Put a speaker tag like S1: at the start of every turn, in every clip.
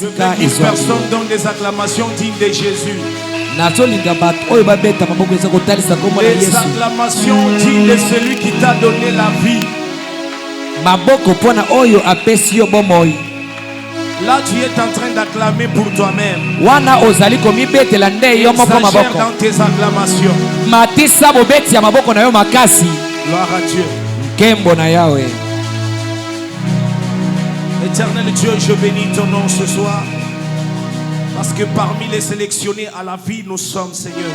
S1: veux que personne donne des acclamations dignes de Jésus. Les acclamations dignes de celui qui t'a donné la vie. Là, tu es en train d'acclamer pour toi-même. Exagère dans tes acclamations. Gloire à Dieu. Éternel Dieu, je bénis ton nom ce soir. Parce que parmi les sélectionnés à la vie, nous sommes, Seigneur.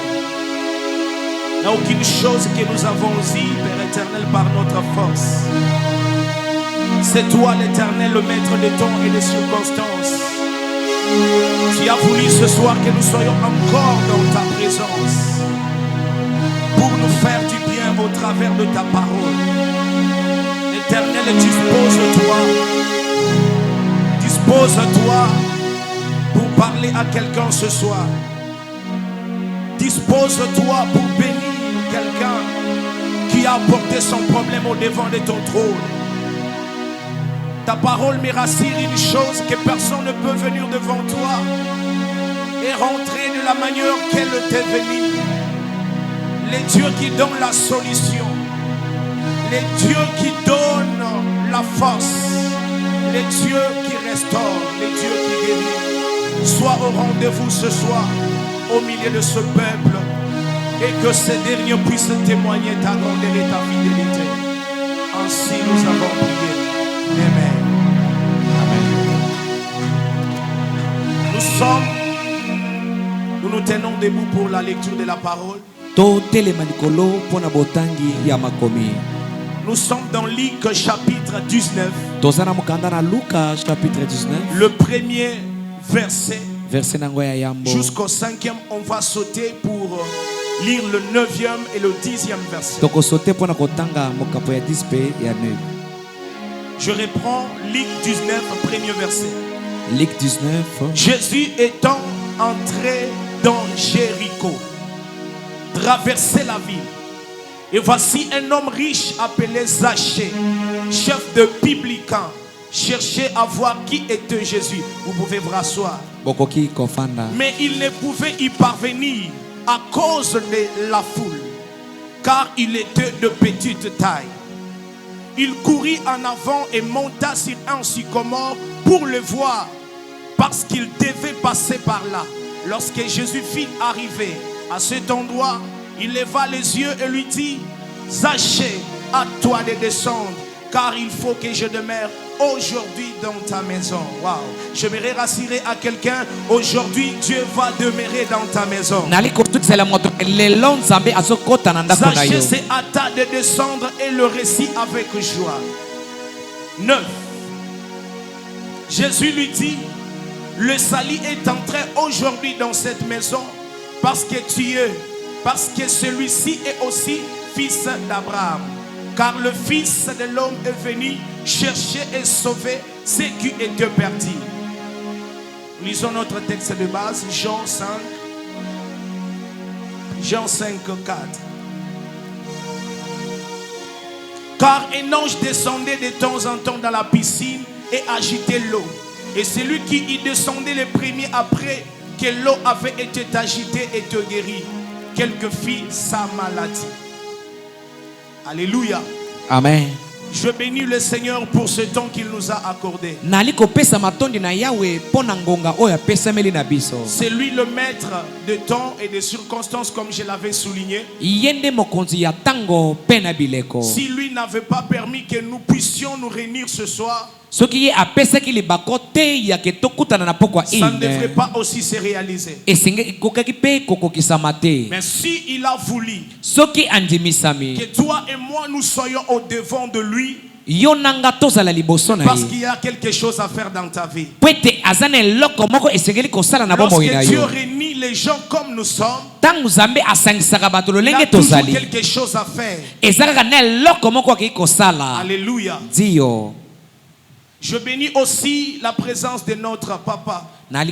S1: Il n'y a aucune chose que nous avons dit, Père éternel, par notre force. C'est toi l'Éternel, le maître des temps et des circonstances. Tu as voulu ce soir que nous soyons encore dans ta présence pour nous faire du bien au travers de ta parole. Éternel, dispose-toi pour parler à quelqu'un ce soir. Dispose-toi pour bénir quelqu'un qui a apporté son problème au devant de ton trône. Ta parole me rassure une chose, que personne ne peut venir devant toi et rentrer de la manière qu'elle t'est venue. Les dieux qui donnent la solution, les dieux qui donnent la force, les dieux qui restaurent, les dieux qui guérissent. Sois au rendez-vous ce soir, au milieu de ce peuple, et que ces derniers puissent témoigner ta grandeur et ta fidélité. Ainsi nous avons prié. Amen. Nous nous tenons debout pour la lecture de la parole. Nous sommes dans Luc chapitre 19. Le premier verset jusqu'au 5e, on va sauter pour lire le 9e et le 10e verset. Je reprends Luc 19, premier verset.
S2: Luc 19.
S1: Jésus étant entré dans Jéricho, traversait la ville. Et voici un homme riche appelé Zachée, chef de publicains, cherchait à voir qui était Jésus. Vous pouvez vous rasseoir. Mais il ne pouvait y parvenir à cause de la foule, car il était de petite taille. Il courut en avant et monta sur un sycomore pour le voir, parce qu'il devait passer par là. Lorsque Jésus fit arriver à cet endroit, il leva les yeux et lui dit: Zachée, à toi de descendre, car il faut que je demeure aujourd'hui dans ta maison. Wow. J'aimerais rassurer à quelqu'un: aujourd'hui Dieu va demeurer dans ta maison. Zachée s'est hâta de descendre et le récit avec joie. 9. Jésus lui dit: le salut est entré aujourd'hui dans cette maison, parce que celui-ci est aussi fils d'Abraham. Car le Fils de l'homme est venu chercher et sauver ceux qui étaient perdus. Lisons notre texte de base, Jean 5, 4. Car un ange descendait de temps en temps dans la piscine et agitait l'eau. Et celui qui y descendait le premier après que l'eau avait été agitée était guéri, quelle que fût sa maladie. Alléluia.
S2: Amen.
S1: Je bénis le Seigneur pour ce temps qu'il nous a accordé. C'est lui le maître de temps et de circonstances, comme je l'avais souligné. Si lui n'avait pas permis que nous puissions nous réunir ce soir, ça ne devrait pas aussi se réaliser. Mais si il a voulu que toi et moi nous soyons au devant de lui, parce qu'il y a quelque chose à faire dans ta vie. Lorsque Dieu réunit les gens comme nous sommes, il y a toujours quelque chose à faire. Alléluia. Je bénis aussi la présence de notre papa. Et je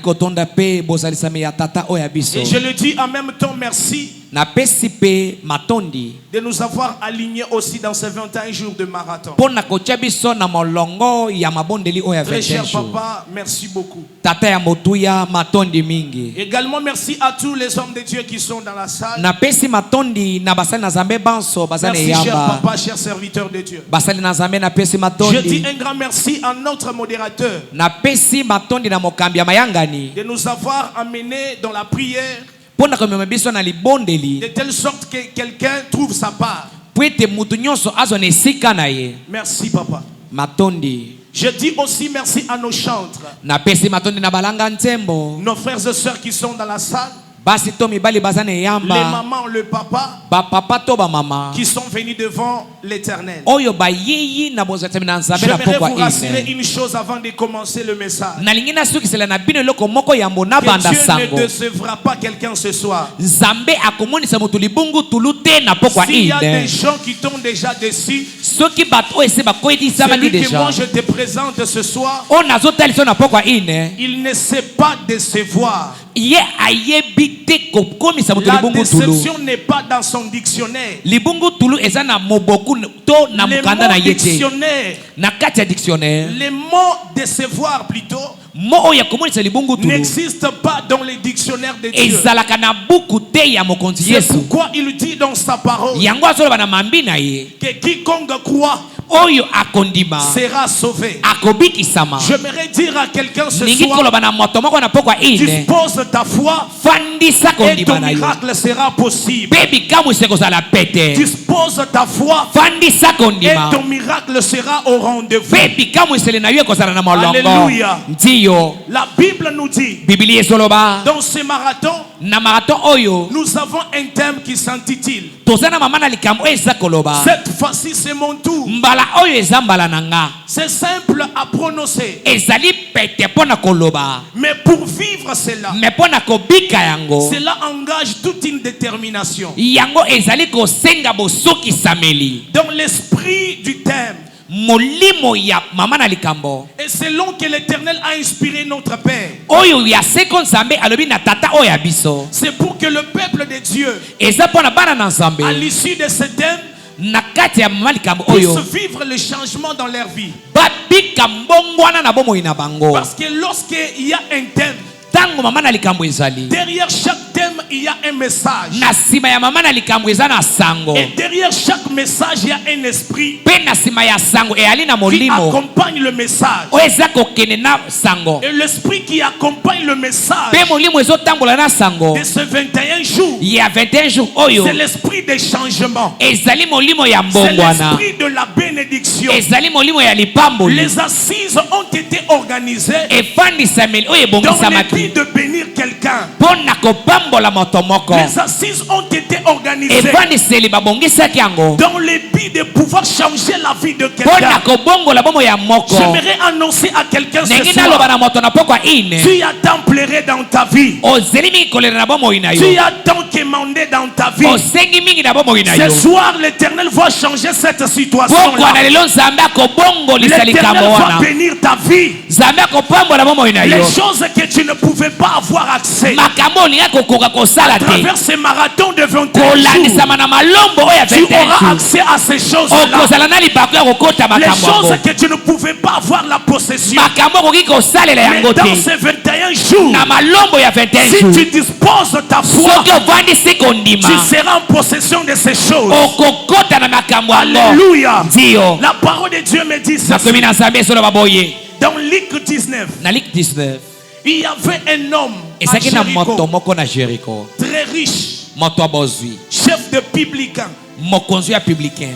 S1: le dis en même temps merci
S2: Na pesi pe matondi.
S1: de nous avoir alignés aussi dans ces 21 jours de marathon.
S2: Pona kotia biso na molongo ya mabondeli oya
S1: Très
S2: 21
S1: cher
S2: jours.
S1: papa, merci beaucoup.
S2: Tata ya motuya matondi mingi.
S1: Également merci à tous les hommes de Dieu qui sont dans la salle.
S2: Na pesi matondi na basali na zambe banso basali
S1: Merci cher
S2: yamba.
S1: papa, cher serviteur de Dieu.
S2: Basali na zambe na pesi
S1: Je dis
S2: matondi.
S1: un grand merci à notre modérateur
S2: Na pesi matondi na mokambi ya mayangani.
S1: de nous avoir amenés dans la prière
S2: Pona komema biso na libondeli.
S1: de telle sorte que quelqu'un trouve sa part.
S2: Pwete mutu nyonso azo na esika na ye.
S1: Merci papa.
S2: Matondi.
S1: Je dis aussi merci à nos chantres,
S2: Na pesi matondi na balanga ntembo.
S1: nos frères et sœurs qui sont dans la salle,
S2: Basi to mibali bazane
S1: les
S2: yamba.
S1: mamans, le papa
S2: Ba papa to ba mama.
S1: qui sont venus devant l'Éternel.
S2: Oyo ba yiyi na bozatemi na nzambe na
S1: J'aimerais
S2: pokwa
S1: vous rassurer
S2: ine.
S1: une chose avant de commencer le message.
S2: Na lingina suki sela na bino loko moko yambo na
S1: Que
S2: banda
S1: Dieu ne
S2: sango.
S1: décevra pas quelqu'un ce soir.
S2: Nzambe akomonisa mutu libungu tulute na pokwa
S1: S'il y a des
S2: ine.
S1: gens qui t'ont déjà déçu,
S2: Soki bato oyo ese bakoyiti samaki
S1: celui que
S2: deja.
S1: moi je te présente ce soir,
S2: O nazotaliso na pokwa ine.
S1: il ne sait pas décevoir.
S2: Ye ayebi te kokomisa mutu
S1: La
S2: libungu tulu.
S1: déception n'est pas dans son dictionnaire.
S2: Libungu tulu eza na moboku to na
S1: Les
S2: mukanda na
S1: mots
S2: yete.
S1: dictionnaire,
S2: Na kati ya dictionnaire.
S1: les mots décevoir plutôt,
S2: Mo oyo akomonisa libungu tulu.
S1: n'existent pas dans les dictionnaires de Dieu.
S2: Ezalaka na buku te ya mokonzi
S1: C'est
S2: Yesu.
S1: pourquoi il dit dans sa parole
S2: Yango azoloba na mambi na ye.
S1: que quiconque croit
S2: Oyo akondima
S1: sera sauvé.
S2: akobikisama.
S1: J'aimerais dire à quelqu'un ce
S2: Ningi
S1: soir,
S2: koloba na moto moko na pokwa ine.
S1: dispose ta foi
S2: Fandisa
S1: et
S2: kondima
S1: ton
S2: na yo.
S1: miracle sera possible.
S2: Baby kamu se kozala pete.
S1: Dispose ta foi
S2: Fandisa
S1: et
S2: kondima.
S1: ton miracle sera au rendez-vous.
S2: Baby kamu sele na yo kozala na molongo.
S1: Alléluia.
S2: Ndiyo.
S1: La Bible nous dit,
S2: Biblia ezoloba
S1: dans ce marathon,
S2: na marathon oyo
S1: nous avons un thème qui s'intitule
S2: tozana mama na likambo eza koloba.
S1: Cette fois-ci, c'est mon tour.
S2: Mbala oyo eza mbala na nga.
S1: C'est simple à prononcer.
S2: Ezali pete pona koloba.
S1: Mais pour vivre cela,
S2: Me pona kobika yango.
S1: cela engage toute une détermination.
S2: Yango ezali kosenga bosoki sameli.
S1: Dans l'esprit du thème,
S2: Molimo ya mama na likambo.
S1: et selon que l'Éternel a inspiré notre Père,
S2: Oyo ya seko nzambe alobi na tata oyo ya biso.
S1: c'est pour que le peuple de Dieu,
S2: Eza pona bana na nzambe.
S1: à l'issue de ce thème,
S2: Na kati ya mama likambo oyo.
S1: puisse vivre le changement dans leur vie.
S2: Babika mbongwana na bomoi na bango.
S1: Parce que lorsqu'il y a un thème,
S2: Tango mama na likambo ezali.
S1: derrière chaque thème, il y a un message.
S2: Na sima ya mama na likambo eza na sango.
S1: Et derrière chaque message, il y a un esprit
S2: Pe na sima ya sango eyali na
S1: qui
S2: molimo.
S1: accompagne le message.
S2: Oyo eza kokende na sango.
S1: Et l'esprit qui accompagne le message
S2: Pe molimo ezotambola na sango.
S1: de ce 21 jours,
S2: Ya 21 jours oyo.
S1: c'est l'esprit des changements.
S2: Ezali molimo ya
S1: C'est
S2: mbongwana.
S1: l'esprit de la bénédiction.
S2: Ezali molimo ya lipamboli.
S1: Les assises ont été organisées
S2: Efandisameli oyo
S1: dans le
S2: ebongisamaki.
S1: but de bénir quelqu'un.
S2: Pona kopambola moto moko.
S1: Les assises ont été organisées
S2: Efandiseli babongisaki yango.
S1: dans le but de pouvoir changer la vie de
S2: Pona
S1: quelqu'un.
S2: kobongola bomo ya moko.
S1: J'aimerais annoncer à quelqu'un ce
S2: Ndenge naloba
S1: soir,
S2: na moto na pokwa ine.
S1: tu as tant pleuré dans ta vie.
S2: Ozeli mingi kolera na bomoi na
S1: Tu
S2: yo.
S1: as tant quémandé dans ta vie.
S2: Osengi mingi na bomoi na
S1: Ce
S2: yo.
S1: soir, l'Éternel va changer cette
S2: Pokwa na
S1: situation-là.
S2: lelo nzambe akobongolisa
S1: L'Éternel
S2: likambo
S1: va
S2: wana.
S1: bénir ta vie.
S2: Nzambe akopambola bomoi na
S1: Les
S2: yo.
S1: choses que tu ne pouvais pas avoir accès
S2: Makambo olinga kokoka kosala
S1: à
S2: te.
S1: travers ces marathons de 21 jours,
S2: Kolandisama na malombo oyo ya
S1: tu
S2: 21
S1: auras
S2: jours.
S1: accès à ces choses-là.
S2: Okozala na libako ya kokota
S1: Les
S2: makambo
S1: choses
S2: yango.
S1: que tu ne pouvais pas avoir la possession.
S2: Makambo okoki kosalela
S1: Mais
S2: yango
S1: dans
S2: te.
S1: ces 21 jours,
S2: Na malombo ya 21
S1: si
S2: jours.
S1: tu disposes ta foi,
S2: Soki ovandisi kondima.
S1: tu seras en possession de ces choses.
S2: Okokota na makambo yango.
S1: Alléluia.
S2: Ndiyo.
S1: La parole de Dieu me dit ceci.
S2: Nakomi na nzambe esoloba boye.
S1: Dans Luc 19,
S2: Na Luc 19.
S1: il y avait un homme à
S2: Ezaki na moto
S1: Jéricho,
S2: moko na Jericho.
S1: très riche,
S2: Moto abozwi.
S1: chef de publicain.
S2: Mokonzi ya publicain.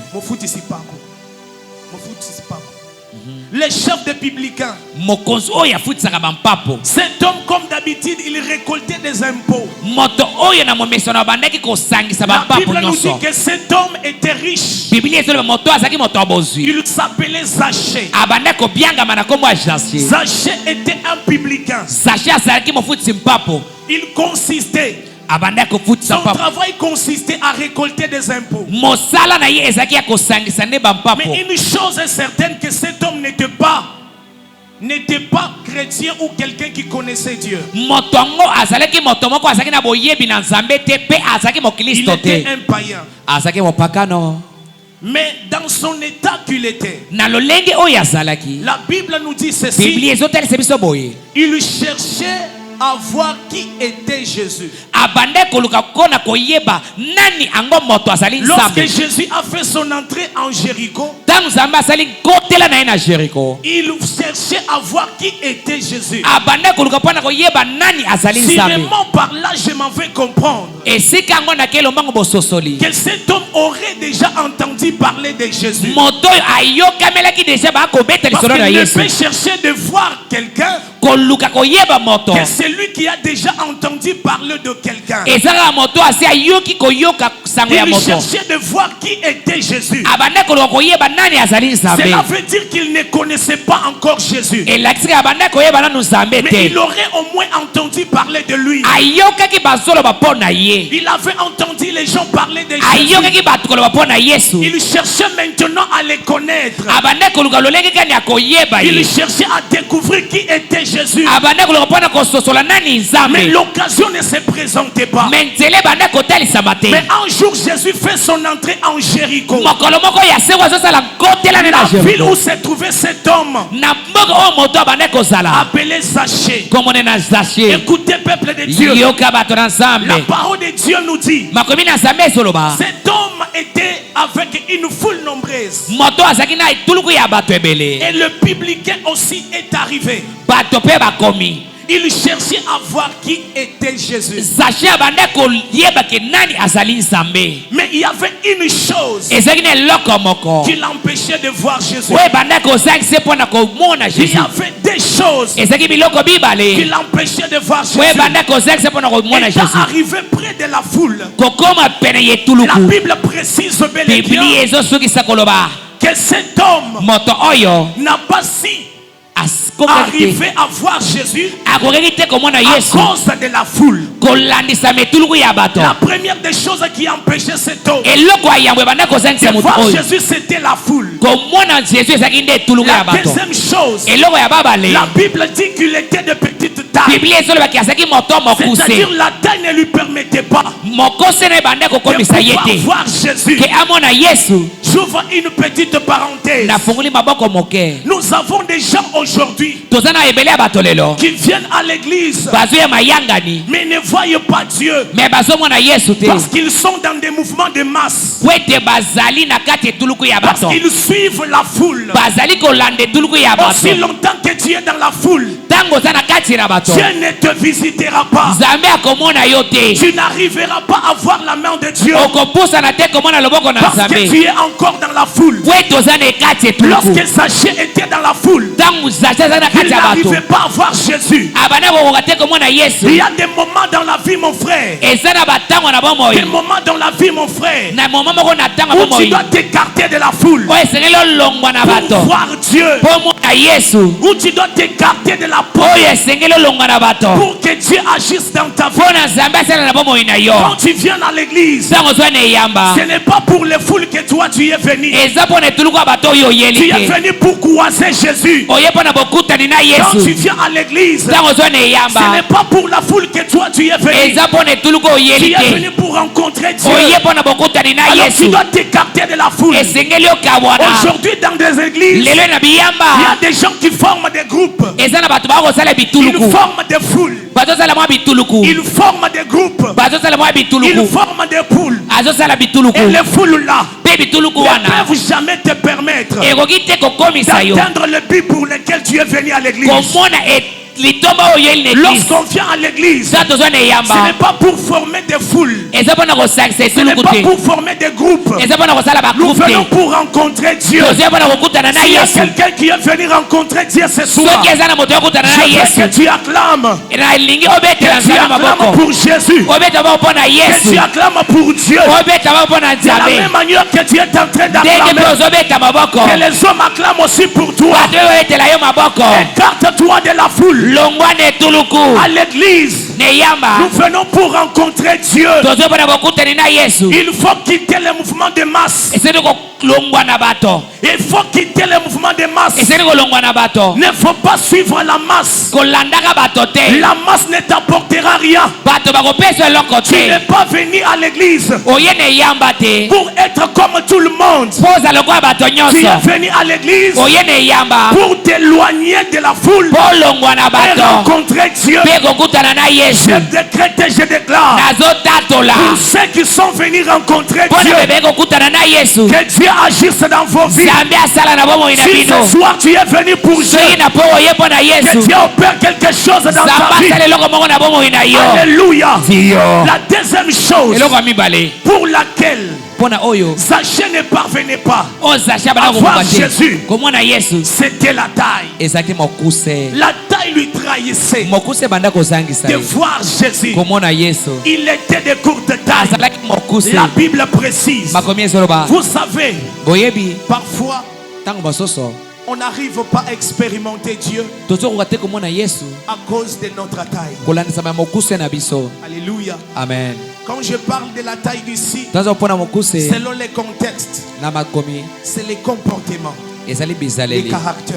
S1: Les chefs de publicains.
S2: Mokonzi oyo afutisaka bampapo.
S1: Cet homme, comme d'habitude, il récoltait des impôts.
S2: Moto oyo na momeso na bandaki kosangisa
S1: La
S2: bampapo
S1: Bible nous dit
S2: nyonso.
S1: que cet homme était riche.
S2: Biblia ezoloba moto azaki moto abozwi.
S1: Il s'appelait Zachée.
S2: Abanda kobiangama na kombo ya Zaché.
S1: Zachée était un publicain.
S2: Zaché azalaki mofutisi mpapo.
S1: Il consistait,
S2: Abanda kofutisa
S1: son
S2: mpapo.
S1: travail consistait à récolter des impôts.
S2: Mosala na ye ezalaki ya kosangisa nde bampapo.
S1: Mais une chose est certaine, que cet homme n'était pas n'était pas chrétien ou quelqu'un qui connaissait Dieu.
S2: Il
S1: était un païen. Mais dans son état qu'il était, la Bible nous dit ceci. Il cherchait à voir qui était Jésus. Lorsque Jésus a fait son entrée en Jéricho, il cherchait à voir qui était Jésus. Si vraiment par là je m'en vais comprendre que cet homme aurait déjà entendu parler de Jésus. Parce qu'il ne peut chercher de voir quelqu'un que celui qui a déjà entendu parler de quelqu'un. Il cherchait de voir qui était Jésus. Cela veut dire qu'il ne connaissait pas encore Jésus. Mais il aurait au moins entendu parler de lui. Il avait entendu les gens parler de Jésus. Il cherchait maintenant à les connaître. Il cherchait à découvrir qui était Jésus. Mais l'occasion ne se présentait pas. Mais un jour Jésus fait son entrée en Jéricho. La ville où se trouvait cet homme appelé Zachée. Écoutez, peuple de Dieu, la parole de Dieu nous dit cet homme était avec une foule nombreuse. Et le publicain aussi est arrivé. Il cherchait à voir qui était Jésus. Mais il y avait une chose qui l'empêchait de voir Jésus. Il y avait des choses qui l'empêchaient de voir Jésus. Étant arrivé près de la foule, la Bible précise bel et bien que cet homme n'a pas si arrivé à voir Jésus à cause de la foule. La première des choses qui empêchait cet homme de voir Jésus, c'était la foule. La deuxième chose, la Bible dit qu'il était de petite taille. C'est-à-dire la taille ne lui permettait pas de pouvoir voir Jésus. J'ouvre une petite parenthèse. Nous avons des gens aujourd'hui qui viennent à l'église mais ne voient pas Dieu parce qu'ils sont dans des mouvements de masse, parce qu'ils suivent la foule. Aussi longtemps que tu es dans la foule, Dieu ne te visitera pas. Tu n'arriveras pas à voir la main de Dieu parce que tu es encore dans la foule. Lorsque Zachée était dans la foule, il n'arrivait pas à voir Jésus. Il y a des moments dans la vie, mon frère, des moments dans la vie, mon frère, où tu dois t'écarter de la foule pour voir Dieu, où tu dois t'écarter de la peau pour que Dieu agisse dans ta vie. Quand tu viens à l'église, ce n'est pas pour les foules que toi tu es venu. Tu es venu pour croiser Jésus. Quand tu viens à l'église, ce n'est pas pour la foule que toi tu es venu. Tu es venu pour rencontrer Dieu. Alors tu dois t'écarter de la foule. Aujourd'hui dans des églises, il y a des gens qui forment des groupes. Ils forment des foules. Ils forment des groupes. Ils forment des poules. Et les foules là ne peuvent jamais te permettre d'atteindre le but pour lequel tu es venu à l'église. Lorsqu'on vient à l'église, ce n'est pas pour former des foules, ce n'est pas pour former des groupes. Nous venons pour rencontrer Dieu. S'il y a quelqu'un qui est venu rencontrer Dieu ce soir, je veux que tu acclames. Que tu acclames pour Jésus. Que tu acclames pour Dieu. De la même manière que tu es en train d'acclamer, que les hommes acclament aussi pour toi. Écarte-toi de la foule. À l'église, nous venons pour rencontrer Dieu. Il faut quitter le mouvement de masse. Il faut quitter le mouvement mouvement de masse.
S2: esengeli kolongwa na bato
S1: Ne faut pas suivre la masse.
S2: kolandaka bato te
S1: La masse ne t'apportera rien.
S2: bato bakopesa eloko
S1: Tu n'es
S2: te
S1: pas venu à l'église
S2: oye na eyamba te
S1: pour être comme tout le monde.
S2: mpo oza lokola bato
S1: Tu
S2: nyonso
S1: es venu à l'église
S2: oye na eyamba
S1: pour t'éloigner de la foule
S2: mpo olongwa na
S1: et
S2: bato
S1: rencontrer Dieu.
S2: mpe kokutana na
S1: Je
S2: yesu
S1: décrète et je déclare
S2: nazotatola
S1: pour ceux qui sont venus rencontrer
S2: mpo
S1: Dieu,
S2: na bebe kokutana na yesu
S1: que Dieu agisse dans vos vies.
S2: nzambe asala na bomoi na
S1: Si
S2: bino
S1: ce soir tu es venu pour Dieu,
S2: soki na mpo oye mpo na
S1: que
S2: yesu
S1: Dieu opère quelque chose dans
S2: nzambe
S1: ta vie.
S2: asala eloko moko na bomoi na yo
S1: Alléluia.
S2: tiyo
S1: La deuxième chose
S2: eloko ya mibale
S1: pour laquelle
S2: mpo na oyo
S1: Zachée ne parvenait pas,
S2: oyo zacha bana
S1: Avoir
S2: kokoka te
S1: Jésus.
S2: komona yesu
S1: c'était la taille.
S2: ezalaki mokuse
S1: La taille lui trahissait
S2: mokuse ebanda kozangisa
S1: de
S2: ye
S1: voir Jésus.
S2: komona yesu
S1: Il était de courte taille.
S2: azalaki mokuse
S1: La Bible précise.
S2: makomi ezoloba
S1: Vous savez,
S2: boyebi
S1: parfois,
S2: ntango basoso
S1: on n'arrive pas à expérimenter Dieu
S2: tozokoka te komona yesu
S1: à cause de notre taille.
S2: kolandisama ya mokuse na biso
S1: Alléluia.
S2: amen
S1: Quand je parle de la taille d'ici,
S2: toza mpona mokuse
S1: selon les contextes,
S2: na makomi
S1: c'est les comportements,
S2: ezali
S1: les
S2: bizaleli
S1: caractères.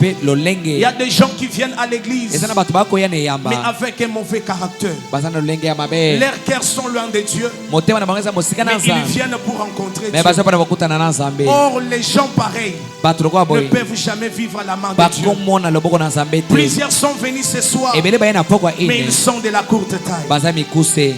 S2: mpe
S1: Il
S2: lolenge
S1: y a des gens qui viennent à l'église,
S2: eza na bato bakoya na
S1: mais
S2: eyamba
S1: avec un mauvais caractère.
S2: baza na lolenge ya mabe
S1: Leurs cœurs sont loin de Dieu,
S2: motema na bango eza mosika na
S1: mais ils
S2: nzambe
S1: viennent pour rencontrer
S2: me
S1: Dieu.
S2: baza mpona bakutana na nzambe
S1: Or, les gens pareils
S2: bato lokola
S1: ne
S2: boye
S1: peuvent jamais vivre à la main de Dieu.
S2: bakomona loboko na nzambe te
S1: Plusieurs sont venus ce soir,
S2: ebele baye na pokwa
S1: mais
S2: ine
S1: ils sont de la courte taille.
S2: baza mikuse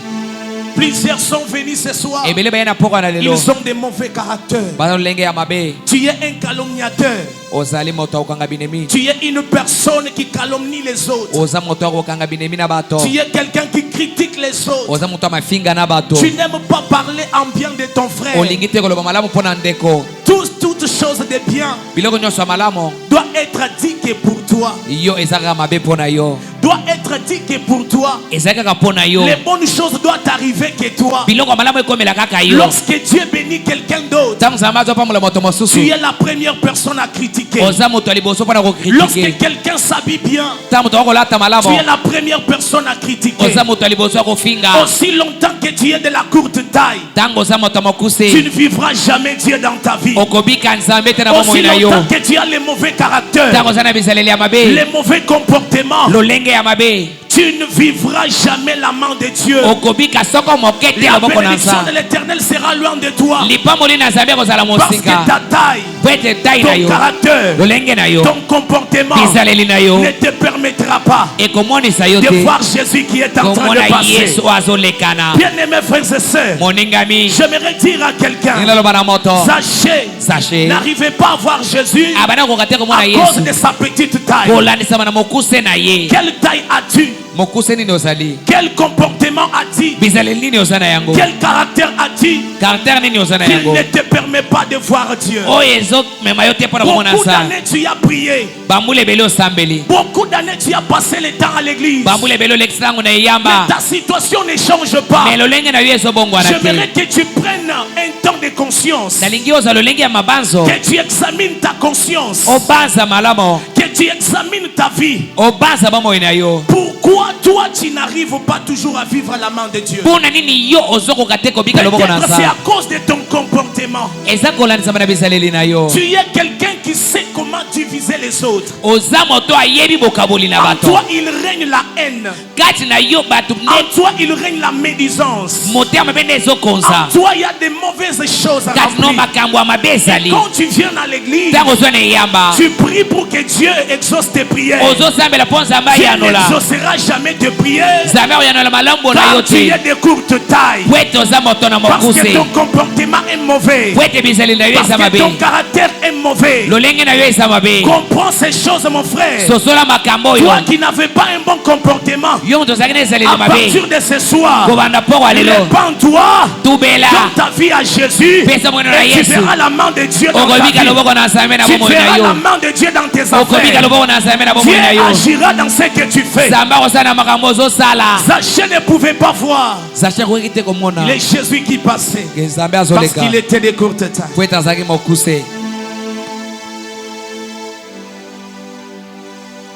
S1: Plusieurs sont venus ce soir,
S2: ebele baye na pokwa na lelo
S1: ils ont des mauvais caractères.
S2: baza lolenge ya mabe
S1: Tu es un calomniateur.
S2: ozali moto akokanga binemi
S1: Tu es une personne qui calomnie les autres.
S2: oza moto akokanga binemi na bato
S1: Tu es quelqu'un qui critique les autres.
S2: oza moto ya mafinga na bato
S1: Tu n'aimes pas parler en bien de ton frère.
S2: olingi te koloba malamu mpo na ndeko
S1: Toute chose de bien
S2: biloko nyonso ya malamu
S1: doit être dit que pour toi.
S2: yo eza kaka mabe mpo na yo
S1: Doit être dit que pour toi.
S2: ezali kaka mpo na yo
S1: Les bonnes choses doivent arriver que toi.
S2: biloko ya malamu ekomela kaka yo
S1: Lorsque Dieu bénit quelqu'un d'autre,
S2: ntango nzambe azopambola moto
S1: tu
S2: mosusu
S1: es la première personne à critiquer.
S2: oza moto ya liboso mpo na
S1: Lorsque
S2: kokritike
S1: quelqu'un s'habille bien,
S2: ntango moto akolata
S1: tu
S2: malamu
S1: es la première personne à critiquer.
S2: oza moto ya liboso ya kofinga
S1: Aussi longtemps que tu es de la courte taille,
S2: ntango oza moto ya
S1: tu
S2: mokuse
S1: ne vivras jamais Dieu dans ta vie.
S2: okobika nzambe te na
S1: Aussi
S2: bomoi na yo
S1: longtemps que tu as les mauvais caractères,
S2: ntango oza na bizaleli ya mabe
S1: les mauvais comportements,
S2: lolenge ya mabe
S1: tu ne vivras jamais la main de Dieu.
S2: okobika soko moke te
S1: La
S2: loboko na
S1: bénédiction de
S2: nzambe
S1: l'Éternel sera loin de toi.
S2: lipamboli na nzambe ekozala
S1: Parce que
S2: mosika
S1: ta taille,
S2: po ete tai na
S1: ton
S2: yo
S1: caractère,
S2: lolenge na yo
S1: ton comportement
S2: bizaleli na yo
S1: ne te permettra pas
S2: ekomonisa yo
S1: de
S2: te
S1: voir Jésus qui est en train
S2: komona
S1: de passer.
S2: yesu oyo azolekana
S1: Bien-aimés frères et sœurs,
S2: moningami
S1: j'aimerais dire à quelqu'un,
S2: naloba na moto
S1: sachez,
S2: sache
S1: n'arrivez pas à voir Jésus
S2: abana kokoka te
S1: à
S2: komona
S1: cause
S2: yesu
S1: de sa petite taille.
S2: kolandisama na mokuse na ye
S1: Quelle taille as-tu?
S2: mokuse nini ozali
S1: Quel comportement as-tu?
S2: bizaleli nini oza na yango
S1: Quel caractère as-tu
S2: karaktere nini oza na
S1: qu'il
S2: yango
S1: ne te permet pas de voir Dieu?
S2: oyo ezomema yo te mpo na komona
S1: Beaucoup
S2: nzambe
S1: d'années tu as prié.
S2: bambula ebele osambeli
S1: Beaucoup d'années tu as passé le temps à l'église.
S2: bambula ebele olekisa yango na
S1: Mais
S2: eyamba
S1: ta situation ne change pas.
S2: me lolenge na yo ezobongwana
S1: J'aimerais
S2: te
S1: que tu prennes un temps de conscience.
S2: nalingi oza lolenge ya mabanzo
S1: Que tu examines ta conscience.
S2: obanza malamu
S1: Que tu examines ta vie.
S2: obanza bomoi na yo
S1: Pourquoi toi tu n'arrives pas toujours à vivre à la main de Dieu?
S2: mpo na nini yo ozokoka te kobika loboko na
S1: Peut-être c'est
S2: nzambe
S1: à cause de ton comportement.
S2: eza kolandisama na bizaleli na yo
S1: Tu es quelqu'un qui sait comment diviser les autres.
S2: oza moto ayebi bokaboli na
S1: En
S2: bato
S1: toi il règne la haine.
S2: kati na yo bato
S1: En toi il règne la médisance.
S2: motema mabe nde
S1: En
S2: ezokonza
S1: toi il y a des mauvaises choses à
S2: kati no
S1: remplir.
S2: makambo ya mabe ezali
S1: Quand tu viens à l'église,
S2: ntango ozwa na eyamba
S1: tu pries pour que Dieu exauce tes prières.
S2: ozosambela mpo nzambe
S1: Dieu
S2: ayanola
S1: n'exaucera jamais tes prières
S2: nzambe ayanola malambo na yo
S1: quand tu
S2: te
S1: es de courte taille.
S2: po ete oza moto na
S1: Parce
S2: mokuse
S1: que ton comportement est mauvais.
S2: po ete bizaleli na yo
S1: Parce
S2: eza
S1: que
S2: mabe
S1: ton caractère est mauvais.
S2: lolenge na yo eza mabe
S1: Comprends ces choses, mon frère.
S2: sosola makambo oyo
S1: Toi qui n'avais pas un bon comportement,
S2: yo moto ozalaki na ezaleli
S1: à
S2: mabe
S1: partir de ce soir,
S2: kobanda poko ya lelo
S1: répands-toi
S2: tubela
S1: dans ta vie à Jésus
S2: pesa mono na
S1: et tu
S2: yesu
S1: verras la main de Dieu dans ta
S2: okobika
S1: vie.
S2: loboko na nzambe na
S1: Tu
S2: bomoi na
S1: verras la
S2: yo
S1: main de Dieu dans tes
S2: okobika
S1: affaires.
S2: loboko na nzambe na
S1: Dieu
S2: bomoi na yo
S1: agira dans ce que tu fais.
S2: nzambe akosala na makambo ozosala
S1: Zachée ne pouvait pas voir.
S2: zache akoki te komona
S1: Il est Jésus qui passait
S2: ke nzambe
S1: parce
S2: azoleka
S1: qu'il était de courte taille.
S2: po ete azalaki mokuse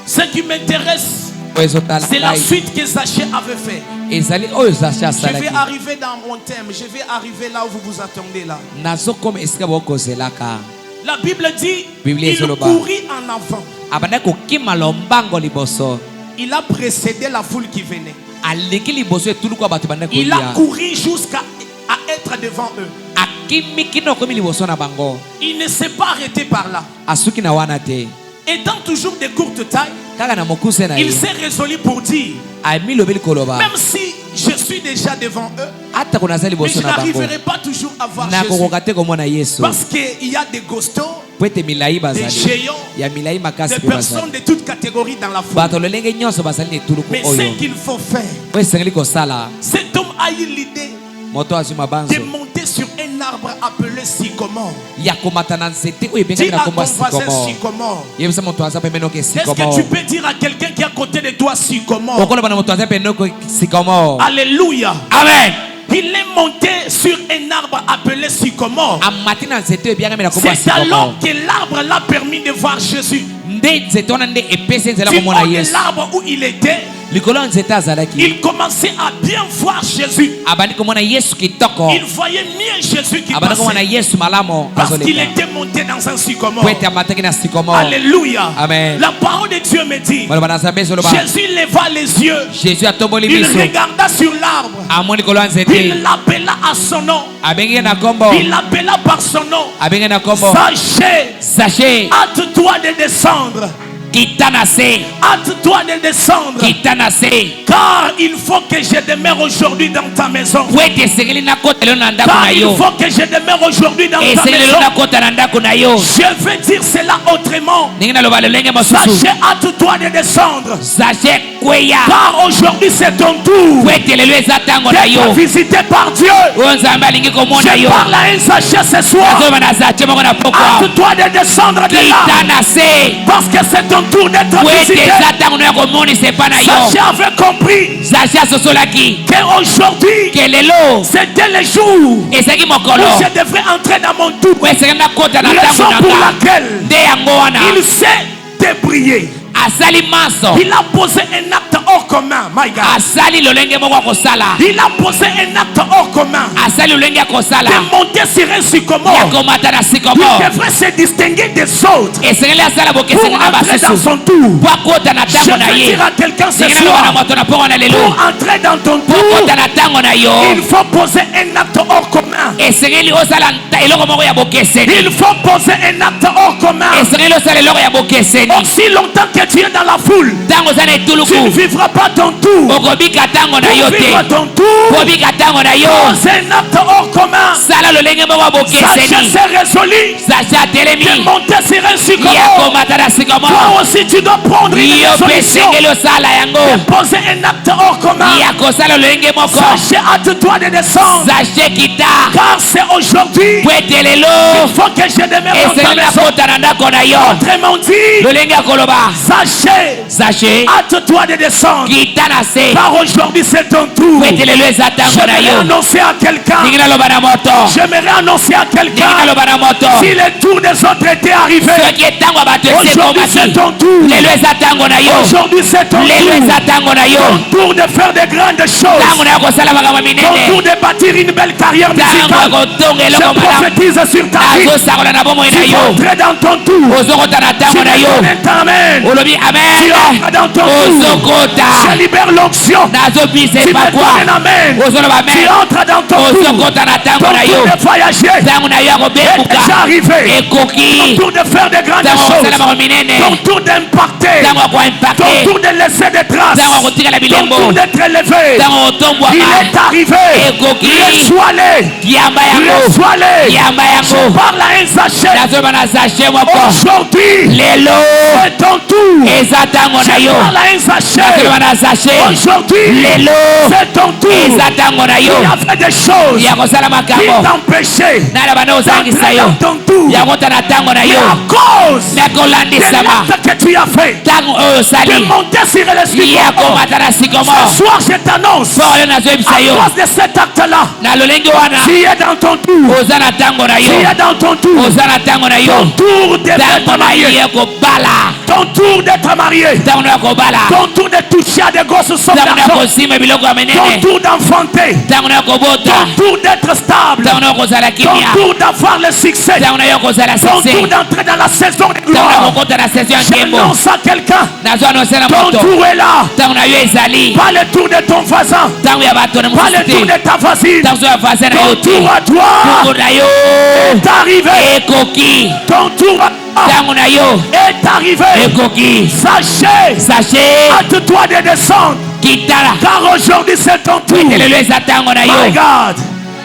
S1: Ce qui m'intéresse,
S2: oyo ezotala
S1: c'est la
S2: ngai
S1: suite que Zachée avait fait.
S2: ezali oyo zache
S1: Je vais
S2: asalaki
S1: arriver dans mon thème. Je vais arriver là où vous vous attendez là.
S2: nazokoma esika bokozelaka
S1: La Bible dit
S2: Biblia
S1: il
S2: isoloba.
S1: courut en avant.
S2: abanda kokima lombango liboso
S1: Il a précédé la foule qui venait.
S2: aleki liboso etuluku bato banda
S1: Il a
S2: kolia
S1: couru jusqu'à être devant eux.
S2: akimi kino komi liboso na bango
S1: Il ne s'est pas arrêté par là.
S2: asuki na wana te
S1: Étant toujours de courte taille,
S2: kaka na mokuse na
S1: il
S2: ye
S1: s'est résolu pour dire,
S2: amilobeli koloba
S1: même si je suis déjà devant eux,
S2: atako naza
S1: mais
S2: liboso
S1: je
S2: na bango
S1: n'arriverai pas toujours à voir Jésus.
S2: nakokoka te komona yesu
S1: Parce qu'il y a des gostos,
S2: po ete milai
S1: des
S2: bazali
S1: géants,
S2: ya milai makasi
S1: des
S2: mpe
S1: personnes
S2: bazali
S1: de toutes catégories dans la foule.
S2: bato lolenge nyonso bazali na etuluku
S1: Mais
S2: oyo
S1: ce qu'il faut faire,
S2: po esengeli kosala
S1: cet homme a eu l'idée
S2: moto azwi mabanzo
S1: de monter sur un arbre appelé sycomore.
S2: ya komata na nzete oyo
S1: Dis
S2: ebengaki na
S1: à ton
S2: kombo ya
S1: voisin
S2: sycomore
S1: sycomore.
S2: yebisa moto aza pembeni oke
S1: Est-ce que
S2: sycomore
S1: tu peux dire à quelqu'un qui est à côté de toi sycomore?
S2: okoloba na moto aza pembeni oke sycomore
S1: Alléluia.
S2: amen
S1: Il est monté sur un arbre appelé sycomore.
S2: amati na nzete oyo ebiangami na kombo ya
S1: C'est alors
S2: sycomore
S1: que l'arbre l'a permis de voir Jésus.
S2: nde nzete wana nde epesi nzela
S1: Du
S2: komona
S1: haut de
S2: yesu
S1: l'arbre où il était,
S2: likolo ya nzete azalaki
S1: il commençait à bien voir Jésus.
S2: abandi komona yesu kitoko
S1: Il voyait mieux Jésus qui
S2: abandi komona
S1: passait.
S2: yesu malamu
S1: Parce qu'il
S2: azoleka
S1: était monté dans un sycomore.
S2: po ete amataki na sycomore
S1: Alléluia.
S2: Amen.
S1: La parole de Dieu me dit,
S2: maloba na nzambe ezoloba
S1: Jésus leva les yeux.
S2: jésus atomboli
S1: Il
S2: miso
S1: regarda sur l'arbre.
S2: amoni likolo ya
S1: Il
S2: nzete
S1: l'appela à son nom.
S2: abengi ye na kombo
S1: Il l'appela par son nom.
S2: abengi ye na kombo
S1: Sachez,
S2: sache
S1: hâte-toi de descendre.
S2: kita na se
S1: Hâte-toi de descendre.
S2: kita na se
S1: Car il faut que je demeure aujourd'hui dans ta maison.
S2: po ete esengeli nakota lelo na ndako
S1: Car
S2: na
S1: il
S2: yo
S1: faut que je demeure aujourd'hui dans ta
S2: esengeli
S1: maison.
S2: lelo nakota na ndako na yo
S1: Je vais dire cela autrement.
S2: ndenge naloba lolenge mosusu
S1: Sachez, hâte-toi de descendre.
S2: sache kweya
S1: Car aujourd'hui c'est ton tour.
S2: po ete lelo eza ntango na yo
S1: D'être visité par Dieu.
S2: oyo nzambe alingi komona
S1: Je
S2: yo
S1: parle à un sachet ce soir.
S2: azoba na sache moko na pokwa
S1: Hâte-toi de descendre de
S2: kita
S1: là.
S2: na se
S1: Parce que c'est ton tour d'être
S2: po ete
S1: visité.
S2: eza ntango na yo komonisa epa na yo
S1: Sachez avait compris
S2: sache asosolaki
S1: qu'aujourd'hui
S2: ke lelo
S1: c'était le jour
S2: ezalaki
S1: où
S2: mokolo
S1: je devrais entrer dans mon tour.
S2: po esengeli nakota na
S1: Raison
S2: ntango na
S1: pour
S2: nga
S1: laquelle
S2: nde yango wana
S1: il s'est débrayé.
S2: asali maso
S1: Il a posé un acte hors commun, my God.
S2: asali lolenge moko ya kosala
S1: Il a posé un acte hors commun.
S2: asali lolenge ya kosala
S1: De monter sur un
S2: ya
S1: sycomore.
S2: komata na
S1: Il
S2: sycomore
S1: devrait se distinguer des autres
S2: esengeli asala
S1: pour
S2: bokeseni na
S1: entrer dans
S2: basusu
S1: son tour.
S2: po akota na
S1: Je
S2: ntango na
S1: veux
S2: ye
S1: dire à quelqu'un ce
S2: ndenge naloba na
S1: soir,
S2: moto na mpongo na lelo
S1: pour entrer dans ton
S2: po
S1: tour,
S2: akota na ntango na yo
S1: il faut poser un acte hors commun.
S2: esengeli osala eloko moko ya bokeseni
S1: Il faut poser un acte hors commun.
S2: esengeli osala eloko ya bokeseni
S1: Aussi longtemps que tu es dans la foule,
S2: ntango oza na
S1: tu ne
S2: etuluku
S1: vivras pas ton tour.
S2: okobika ntango na yo
S1: Pour vivre
S2: te
S1: ton tour,
S2: kobika ntango na yo
S1: pose un acte hors commun.
S2: sala lolenge moko ya
S1: Sachez
S2: bokeseni
S1: c'est résolu
S2: sache
S1: de
S2: atelemi
S1: monter sur un
S2: ya
S1: sycomore.
S2: komata na
S1: Toi
S2: sycomore
S1: aussi tu dois prendre une
S2: yo mpe
S1: résolution
S2: esengeli osala yango
S1: de poser un acte hors commun.
S2: ya kosala lolenge moko
S1: Sachez, hâte-toi de descendre.
S2: sache kita
S1: Car c'est aujourd'hui
S2: po ete lelo
S1: il faut que je demeure dans ta
S2: esengeli
S1: maison.
S2: nakota na ndako na yo
S1: Autrement dit,
S2: lolenge ya koloba
S1: sachez,
S2: sache
S1: hâte-toi de descendre.
S2: kita na se
S1: Car aujourd'hui c'est ton tour.
S2: po ete lelo eza ntango na
S1: J'aimerais
S2: yo
S1: annoncer à quelqu'un.
S2: ndenge naloba na moto
S1: J'aimerais annoncer à
S2: ndenge
S1: quelqu'un.
S2: naloba na moto
S1: Si le tour des autres était arrivé,
S2: soki ntango ya bato esi
S1: aujourd'hui c'est
S2: ekomaki
S1: ton tour.
S2: lelo eza ntango na yo
S1: Aujourd'hui c'est ton
S2: lelo
S1: tour.
S2: eza ntango na yo
S1: Ton tour de faire de grandes choses.
S2: ntango na yo kosala makambo
S1: Ton
S2: minene
S1: tour de bâtir une belle carrière
S2: ntango ya
S1: musicale.
S2: kotonga
S1: Je
S2: eloko malamu
S1: prophétise sur ta vie.
S2: azosakola na bomoi na
S1: Tu vas
S2: yo
S1: entrer dans ton tour.
S2: ozokota na
S1: Tu
S2: ntango na yo
S1: vas amen.
S2: olobi
S1: Tu
S2: amen
S1: entres dans ton tour.
S2: ozokota
S1: Je libère l'onction.
S2: nazobisa
S1: Tu
S2: epakwa
S1: me donnes un amen.
S2: ozoloba
S1: Tu
S2: amen
S1: entres dans ton tour.
S2: ozokota na
S1: Ton
S2: ntango na yo
S1: tour de voyager
S2: ntango na yo ya
S1: est déjà
S2: kobebuka
S1: arrivé. Ton
S2: ekoki
S1: tour de faire de grandes
S2: ntango ya kosala
S1: choses.
S2: makambo minene
S1: Ton tour d'impacter.
S2: ntango ya
S1: Ton
S2: koimpacte
S1: tour de laisser des traces.
S2: ntango ya kotikala
S1: Ton
S2: bilembo
S1: tour d'être élevé.
S2: ntango ya
S1: Il
S2: kotombwaka
S1: est arrivé.
S2: ekoki
S1: Reçois-les.
S2: yamba yango
S1: Reçois-les.
S2: yamba
S1: Je
S2: yango
S1: parle à un sachet.
S2: nazoloba na sache moko
S1: Aujourd'hui,
S2: lelo
S1: c'est ton tour.
S2: eza ntango na
S1: Je
S2: yo
S1: parle à un sachet.
S2: nazoloba na sache
S1: Aujourd'hui,
S2: lelo
S1: c'est ton tour.
S2: eza ntango na yo
S1: Il y avait des choses
S2: ya kosala
S1: qui
S2: makambo
S1: t'empêchaient
S2: nalaba nde ozangisa
S1: d'entrer
S2: yo
S1: dans ton tour.
S2: ya kota na ntango na
S1: Mais
S2: yo
S1: à cause cause de
S2: nekolandisama
S1: l'acte que tu as fait
S2: ntango oyo
S1: de
S2: osali
S1: monter sur le
S2: ya
S1: sycomore.
S2: komata na sikomo
S1: Ce soir je t'annonce,
S2: mpo oyo nazoyebisa
S1: à
S2: yo
S1: cause de cet acte-là,
S2: na lolenge wana
S1: tu es dans ton tour.
S2: oza na ntango na
S1: Tu
S2: yo
S1: es dans ton tour.
S2: oza na ntango na
S1: Ton
S2: yo
S1: tour d'être
S2: ntango na
S1: marié.
S2: ye kobala
S1: Ton tour d'être marié.
S2: ntango na yo kobala
S1: Ton tour de toucher à des grosses sommes
S2: ntango na yo
S1: d'argent.
S2: kosima biloko ya
S1: Ton
S2: menene
S1: tour d'enfanter.
S2: ntango na yo kobota
S1: Ton tour d'être stable.
S2: ntango na yo kozala
S1: Ton
S2: kimia
S1: tour d'avoir le succès.
S2: ntango na yo kozala
S1: Ton tour
S2: succès
S1: d'entrer dans la saison de
S2: ntango na
S1: gloire.
S2: kokota na sesio ya nkembo
S1: J'annonce à quelqu'un.
S2: nazo anonse na
S1: Ton
S2: moto
S1: tour est là.
S2: ntango na yo ezali
S1: Pas le tour de ton voisin.
S2: ntango ya bato na
S1: Pas le
S2: mosusu
S1: tour
S2: te
S1: de ta voisine.
S2: ntango so ya vasin na yo
S1: Ton
S2: te
S1: tour à toi
S2: ntango na yo
S1: est arrivé.
S2: ekoki
S1: Ton tour à toi
S2: ntango na yo
S1: est arrivé.
S2: ekoki
S1: Sachez,
S2: sache
S1: hâte-toi de descendre.
S2: kitala
S1: Car aujourd'hui c'est ton tour.
S2: etelelo eza ntango na
S1: My
S2: yo
S1: God,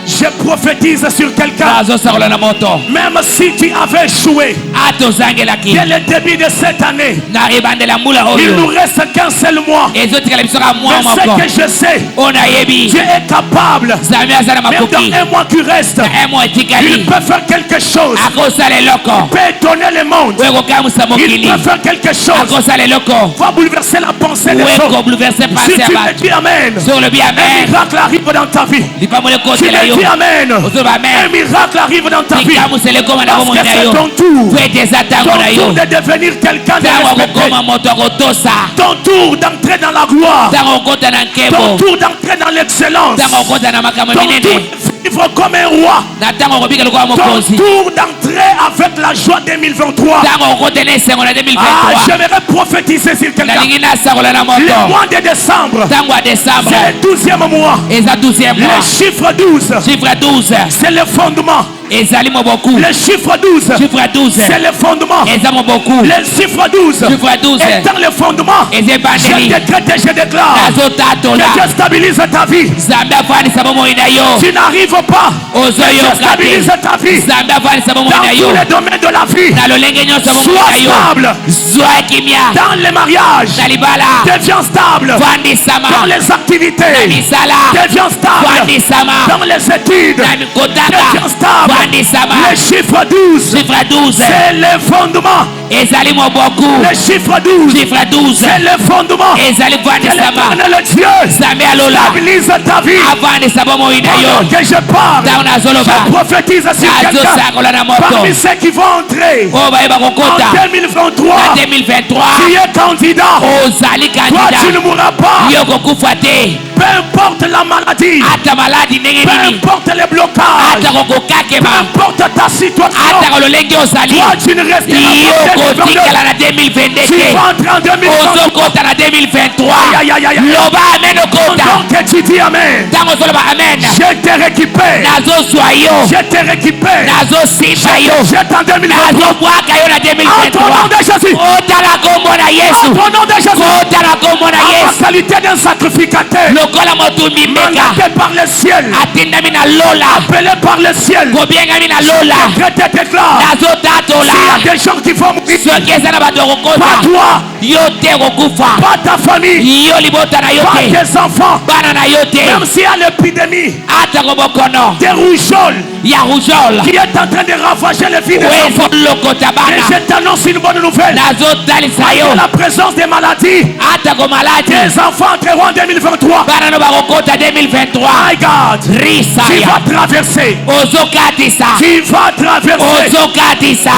S1: je prophétise sur quelqu'un.
S2: nazosakola na moto
S1: Même si tu avais échoué
S2: ata ozangelaki
S1: dès le début de cette année,
S2: na ebandela mbula
S1: il nous
S2: oyo
S1: reste qu'un seul mois.
S2: ezotikala biso ka mwa
S1: Mais ce
S2: moko
S1: que je sais,
S2: oyo nayebi
S1: Dieu est capable,
S2: nzambe aza na
S1: même
S2: makoki
S1: dans un mois qui reste,
S2: na emo
S1: il
S2: etikali
S1: peut faire quelque chose.
S2: akosala eloko
S1: Il peut étonner le monde.
S2: oyo ekokamwisa
S1: Il
S2: mokili
S1: peut faire quelque chose.
S2: akosala eloko
S1: Va bouleverser la pensée des
S2: oyo
S1: autres.
S2: ekobouleverse
S1: Si
S2: pasi ya
S1: tu me
S2: bato
S1: dis Amen,
S2: soki olobi
S1: un
S2: amen
S1: miracle arrive dans ta vie.
S2: likambo
S1: Tu
S2: lekotela
S1: me
S2: yo
S1: dis Amen,
S2: ozoloba
S1: un
S2: amen
S1: miracle arrive dans ta vie.
S2: likamusela ekoma na
S1: Parce
S2: bomoi
S1: que
S2: na
S1: c'est
S2: yo
S1: ton tour.
S2: po ete eza ntango
S1: Ton
S2: na
S1: tour
S2: yo
S1: de devenir quelqu'un de
S2: ntango
S1: respecté.
S2: akokoma moto akotosa
S1: Ton tour d'entrer dans la gloire.
S2: ntango okota na
S1: Ton
S2: nkembo
S1: tour d'entrer dans l'excellence.
S2: ntango okota na makambo
S1: Ton tour
S2: minene
S1: de vivre comme un roi.
S2: na ntango okobika lokola
S1: Ton
S2: mokonzi
S1: tour d'entrer avec la joie 2023.
S2: ntango okota na esengo na
S1: Ah,
S2: 2023
S1: j'aimerais prophétiser sur quelqu'un.
S2: nalingi nasakola na
S1: Le
S2: moto
S1: mois de décembre,
S2: ntango ya desambre
S1: c'est le 12e mois.
S2: eza 12e
S1: Le
S2: mois
S1: chiffre 12,
S2: chiffre 12
S1: c'est le fondement.
S2: ezali moboku
S1: Le chiffre 12,
S2: chiffre 12
S1: c'est le fondement.
S2: eza moboku
S1: Le chiffre 12,
S2: chiffre 12
S1: étant le fondement,
S2: eza
S1: je
S2: ebandeli
S1: décrète et je déclare que
S2: nazotatola
S1: Dieu stabilise ta vie.
S2: nzambe afandisa bomoi na yo
S1: Tu n'arrives pas. Dieu
S2: ozoyoka
S1: stabilise
S2: te
S1: ta vie.
S2: nzambe afandisa bomoi
S1: Dans
S2: na
S1: tous
S2: yo
S1: les domaines de la vie.
S2: na lolenge nyonso bomoi
S1: Sois
S2: na yo
S1: stable.
S2: zwa kimia
S1: Dans les mariages,
S2: na libala
S1: deviens stable.
S2: fandisama
S1: Dans les
S2: na
S1: activités,
S2: misala
S1: deviens stable.
S2: fandisama
S1: Dans les études,
S2: na mikotaka
S1: deviens stable.
S2: fandisama
S1: Le chiffre 12,
S2: chiffre 12
S1: c'est le fondement.
S2: ezali moboku
S1: Le chiffre 12,
S2: chiffre 12
S1: c'est le fondement.
S2: ezali
S1: Que
S2: fandisama
S1: l'éternel Dieu
S2: nzambe alola
S1: stabilise ta vie.
S2: afandisa bomoi na yo
S1: Pendant que je parle,
S2: ntango nazoloba
S1: je prophétise sur quelqu'un.
S2: nazosakola na moto
S1: Parmi ceux qui vont entrer
S2: oyo bayeba kokota
S1: en 2023,
S2: na 2023
S1: tu es candidat.
S2: ozali
S1: Toi, tu ne
S2: kandida
S1: mourras pas.
S2: yo kokufa te
S1: Peu importe la maladie,
S2: ata maladi ndenge
S1: peu
S2: nini
S1: importe les blocages,
S2: ata
S1: peu
S2: kokokakema
S1: importe ta situation,
S2: ata kololenge ozali
S1: toi, tu ne resteras
S2: yo
S1: pas 2022.
S2: kotikala na 2022
S1: Tu
S2: te
S1: vas entrer en 2023.
S2: ozokota na 2023
S1: Aïe, aïe, aïe, aïe.
S2: loba amen okota
S1: Donc que tu dis Amen.
S2: ntango ozoloba amen
S1: Je t'ai récupéré.
S2: nazozwa yo
S1: Je t'ai récupéré.
S2: nazosimba yo
S1: Je t'en 2023.
S2: nazobwaka yo na
S1: En ton nom
S2: 2023
S1: de Jésus.
S2: kotala kombo na
S1: En
S2: yesu
S1: ton nom de Jésus.
S2: kotala kombo na
S1: En
S2: yesu
S1: la qualité d'un sacrificateur.
S2: lokola motumbi mbeka
S1: Mandaté par le ciel.
S2: atindami na lola
S1: Appelé par le ciel.
S2: kobengami na lola
S1: Je te déclare.
S2: nazotatola
S1: S'il y a des gens qui vont mourir,
S2: soki eza na bato
S1: pas
S2: okokota
S1: toi,
S2: yo te kokufa
S1: pas ta famille,
S2: yo libota na yo
S1: pas
S2: te
S1: tes enfants.
S2: bana na yo te
S1: Même s'il y a l'épidémie
S2: ata kobokono
S1: des rougeoles
S2: ya rougeole
S1: qui est en train de ravager les vies des
S2: oyo
S1: enfants.
S2: ezolokota
S1: Et
S2: bana
S1: je t'annonce une bonne nouvelle.
S2: nazotalisa yo
S1: La présence des maladies,
S2: ata komaladi
S1: tes enfants entreront en 2023.
S2: bana no bakokota 2023
S1: My God, tu
S2: risaya
S1: vas traverser.
S2: ozokatisa
S1: Tu vas traverser.
S2: ozokatisa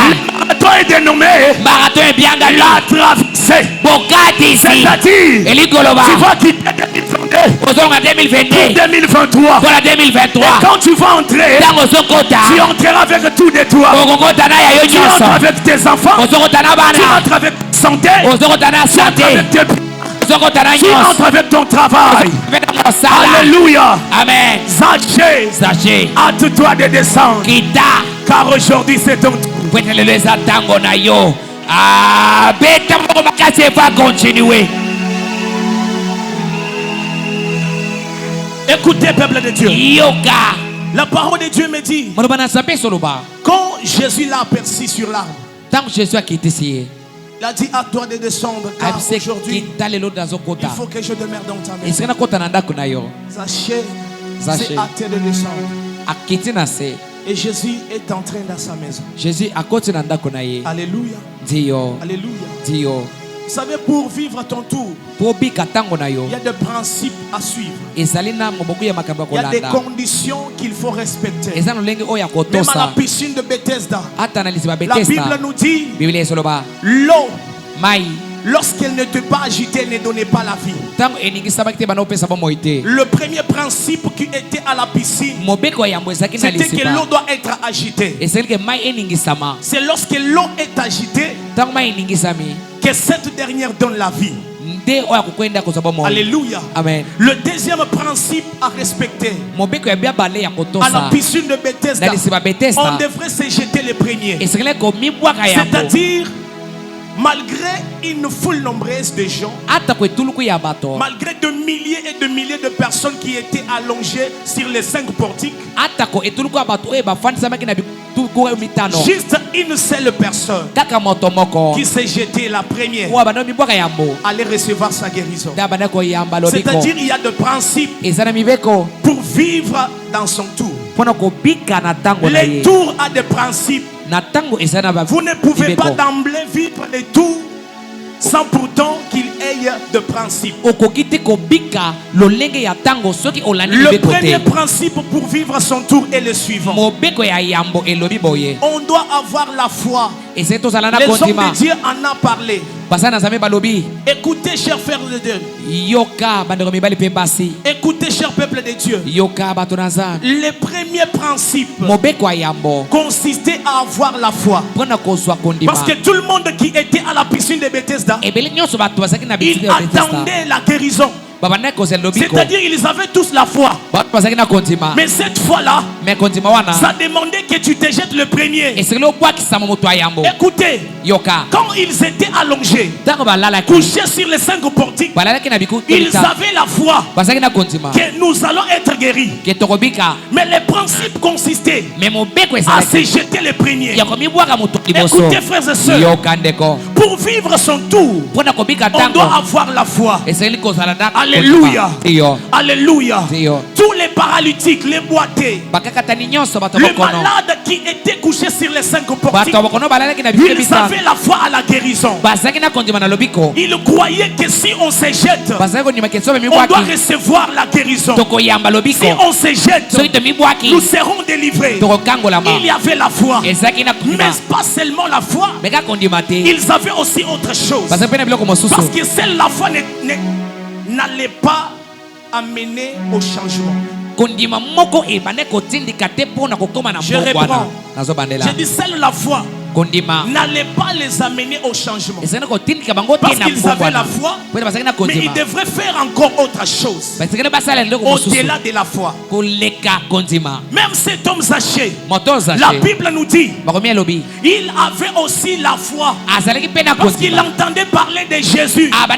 S1: Toi est dénommé
S2: marathon ebyangami
S1: la traversée.
S2: bokatisi
S1: C'est-à-dire,
S2: elikoloba
S1: tu vas quitter 2022
S2: ozonga 2022
S1: pour 2023.
S2: mpona 2023
S1: Quand tu vas entrer,
S2: ntango ozokota
S1: tu entreras avec tout de toi.
S2: okokota na ya yo
S1: Tu entres
S2: nyonso
S1: avec tes enfants.
S2: ozokota na
S1: Tu
S2: bana
S1: entres avec ta santé.
S2: ozokota na
S1: Tu entres
S2: sante
S1: avec tes...
S2: ozokota na
S1: Tu
S2: nyonso
S1: entres avec ton travail.
S2: mpe na mosala
S1: Alléluia.
S2: amen
S1: Sachez,
S2: sache
S1: hâte-toi de descendre.
S2: kita
S1: Car aujourd'hui c'est ton tour.
S2: po ete lelo eza ntango na yo beta moko makasi eva continue
S1: Écoutez, peuple de Dieu.
S2: yoka
S1: La parole de Dieu me dit,
S2: maloba na nzambe esoloba
S1: quand Jésus l'a aperçu sur l'arbre,
S2: ntango jésus akitisi ye
S1: il a dit à toi de descendre. Car
S2: ayebise
S1: aujourd'hui,
S2: kita lelo
S1: il
S2: nazokota
S1: faut que je demeure dans ta maison.
S2: esika nakota na ndako na yo
S1: Sachez,
S2: Sachez.
S1: c'est hâte de descendre.
S2: akiti na se
S1: Et Jésus est entré dans sa maison.
S2: Jésus akoti na ndako na ye.
S1: Alléluia.
S2: Ndiyo.
S1: Alléluia.
S2: Ndiyo.
S1: Vous savez, pour vivre ton tour, il y a des principes à suivre. Il y a des conditions qu'il faut respecter. Même à la piscine de Bethesda, la Bible nous dit, l'eau, lorsqu'elle n'était pas agitée, ne donnait pas la vie. Le premier principe qui était à la piscine, c'était que l'eau doit être agitée. C'est lorsque l'eau est agitée que cette dernière donne la vie. Alléluia.
S2: Amen.
S1: Le deuxième principe à respecter, à la piscine de Bethesda, on devrait se jeter les premiers. C'est-à-dire, malgré une foule nombreuse de gens, malgré de milliers et de milliers de personnes qui étaient allongées sur les 5 portiques, juste une seule personne qui s'est jetée la première allait recevoir sa guérison. C'est-à-dire, il y a des principes pour vivre dans son tour. Les tours a des principes. Vous ne pouvez pas d'emblée vivre les tours sans pourtant qu'il ait de principes. Le premier principe pour vivre son tour est le suivant. On doit avoir la foi. Les hommes de Dieu en ont parlé. Écoutez, chers frères de Dieu. Écoutez, chers peuple de Dieu. Le premier principe consistait à avoir la foi. Parce que tout le monde qui était à la piscine de Bethesda, il attendait la guérison. C'est-à-dire ils avaient tous la foi. Mais cette fois-là, ça demandait que tu te jettes le premier. Écoutez, quand ils étaient allongés, couchés sur les 5 portiques, ils avaient la foi que nous allons être guéris. Mais le principe consistait à se jeter le premier. Écoutez, frères et sœurs, pour vivre son tour, on doit avoir la foi. Alléluia. Alléluia. Tous les paralytiques, les boités, les malades qui étaient couchés sur les 5 portiques, ils avaient la foi à la guérison. Ils croyaient que si on se jette, on doit recevoir la guérison. Si on se jette, nous serons délivrés. Il y avait la foi. Mais pas seulement la foi, ils avaient aussi autre chose. Parce que seule la foi n'allait pas amener au changement. Je reprends. Je dis seule la foi n'allait pas les amener au changement. Parce qu'ils avaient la foi, mais ils devraient faire encore autre chose au-delà de la foi. Même cet homme Zaché, la Bible nous dit, il avait aussi la foi parce qu'il entendait parler de Jésus, mais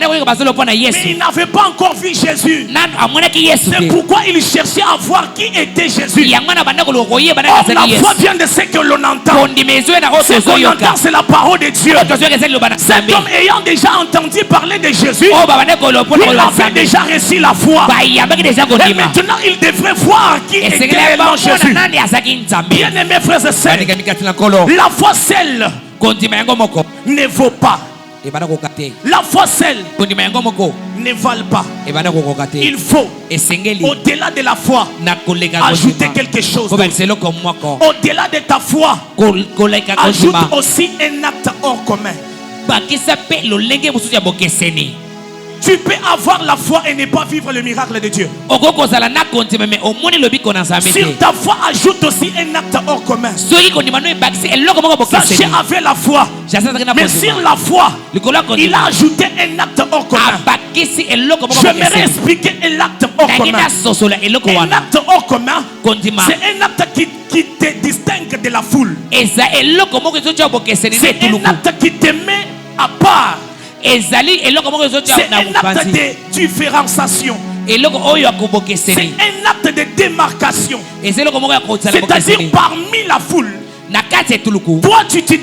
S1: il n'avait pas encore vu Jésus. C'est pourquoi il cherchait à voir qui était Jésus. Or, la foi vient de ce que l'on entend. Ce qu'on entend, c'est la parole de Dieu. Cet homme ayant déjà entendu parler de Jésus, il avait déjà reçu la foi. Et maintenant, il devrait voir qui était réellement Jésus. Bien aimés frères et sœurs, la foi seule ne vaut pas. La foi seule ne valent pas. Il faut, au-delà de la foi, ajouter quelque chose. Au-delà de ta foi, ajoute aussi un acte hors commun. Tu peux avoir la foi et ne pas vivre le miracle de Dieu. Sur ta foi, ajoute aussi un acte hors commun. Zaché avait la foi, mais sur la foi, il a ajouté un acte hors commun. J'aimerais expliquer un acte hors commun. Un acte hors commun, c'est un acte qui te distingue de la foule. C'est un acte qui te met à part. C'est un acte de différenciation. C'est un acte de démarcation. C'est-à-dire parmi la foule, toi tu te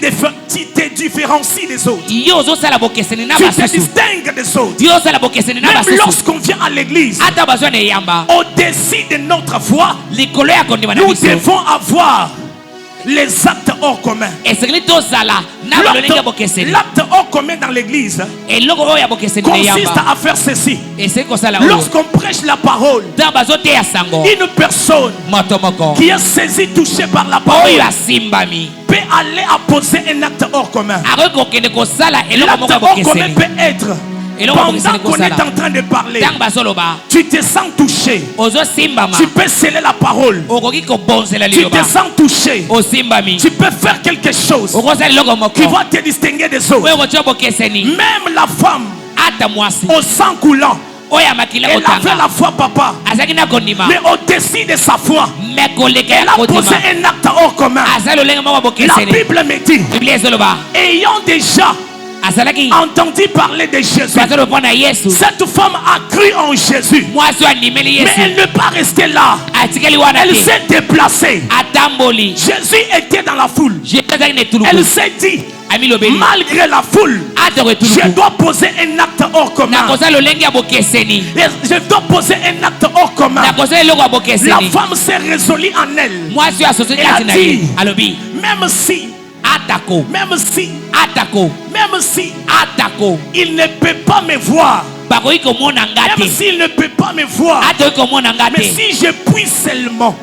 S1: différencies des autres. Tu te distingues des autres. Même lorsqu'on vient à l'église, au-dessus de notre foi, nous devons avoir les actes hors commun. L'acte hors commun dans l'église consiste à faire ceci. Lorsqu'on prêche la parole, une personne qui est saisie, touchée par la parole, peut aller apposer un acte hors commun. L'acte hors commun peut être pendant qu'on est en train de parler, tu te sens touché, tu peux sceller la parole, tu te sens touché, tu peux faire quelque chose qui va te distinguer des autres. Même la femme au sang coulant, elle avait la foi, papa, mais au-dessus de sa foi, elle a posé un acte hors commun. La Bible me dit, ayant déjà entendu parler de Jésus, cette femme a cru en Jésus, mais elle ne pas rester là, elle s'est déplacée. Jésus était dans la foule, elle s'est dit, malgré la foule, je dois poser un acte hors commun. Je dois poser un acte hors commun. La femme s'est résolue en elle. Elle a dit, même si il ne peut pas me voir, même s'il ne peut pas me voir, mais si je puis seulement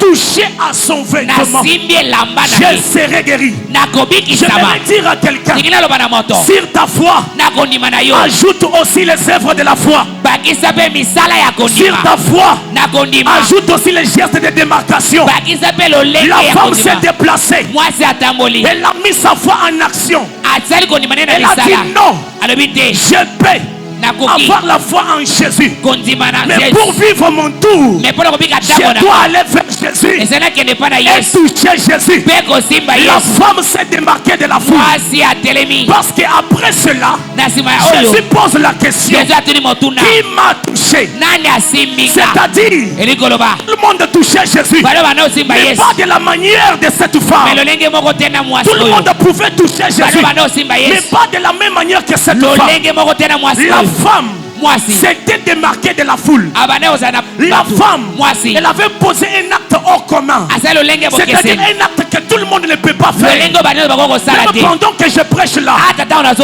S1: toucher à son vêtement, je serai guéri. Je vais dire à quelqu'un, sur ta foi, ajoute aussi les œuvres de la foi. Sur ta foi, ajoute aussi les gestes de démarcation. La femme s'est déplacée, elle a mis sa foi en action. Elle a dit non, je peux avoir la foi en Jésus, mais pour vivre mon tour, je dois aller vers Jésus et toucher Jésus. La femme s'est démarquée de la foi, parce qu'après cela, Jésus pose la question, qui m'a touché? C'est-à-dire, tout le monde touchait Jésus, mais pas de la manière de cette femme. Tout le monde pouvait toucher Jésus, mais pas de la même manière que cette femme. La femme s'était démarquée de la foule. La femme, elle avait posé un acte hors commun, c'est-à-dire un acte que tout le monde ne peut pas faire. Même pendant que je prêche là,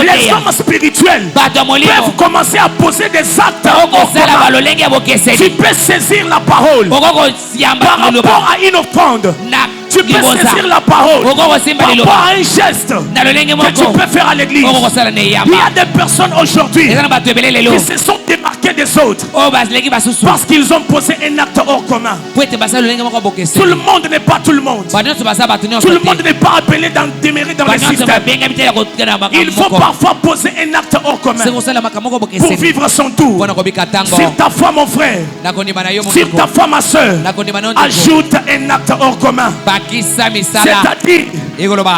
S1: les hommes spirituels peuvent commencer à poser des actes hors commun. Tu peux saisir la parole par rapport à une offrande. Tu peux saisir la parole par rapport à un geste que tu peux faire à l'église. Il y a des personnes aujourd'hui qui se sont démarquées des autres parce qu'ils ont posé un acte hors commun. Tout le monde n'est pas tout le monde. Tout le monde n'est pas appelé dans demeurer dans le système. Il faut parfois poser un acte hors commun pour vivre son tour. Sur ta foi, mon frère, sur ta foi, ma soeur, ajoute un acte hors commun. C'est-à-dire,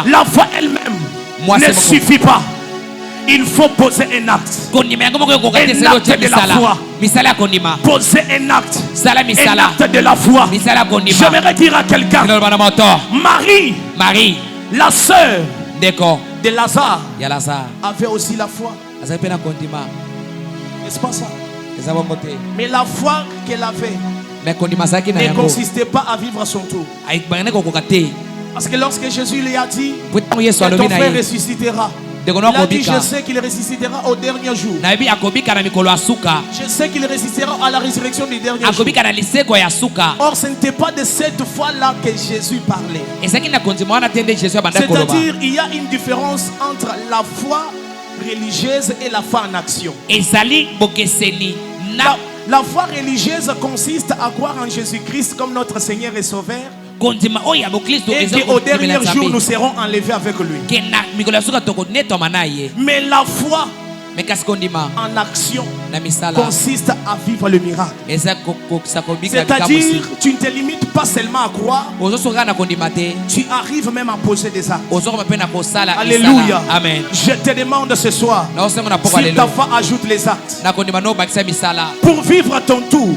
S1: la foi elle-même ne suffit pas. Il faut poser un acte. Un acte de la foi. Poser un acte. Un acte de la foi. J'aimerais dire à quelqu'un, Marie, la sœur de Lazare, avait aussi la foi. N'est-ce pas ça? Mais la foi qu'elle avait ne consistait pas à vivre à son tour. Parce que lorsque Jésus lui a dit que ton frère ressuscitera, il a dit, je sais qu'il ressuscitera au dernier jour. Je sais qu'il ressuscitera à la résurrection du dernier jour. Or, ce n'était pas de cette foi-là que Jésus parlait. C'est-à-dire, il y a une différence entre la foi religieuse et la foi en action. La foi religieuse consiste à croire en Jésus-Christ comme notre Seigneur et Sauveur, et qu'au dernier jour nous serons enlevés avec lui. Mais la foi en action consiste à vivre le miracle. C'est-à-dire, tu ne te limites pas seulement à croire, tu arrives même à poser des actes. Alléluia. Amen. Je te demande ce soir, si ta foi ajoute les actes, pour vivre ton tour,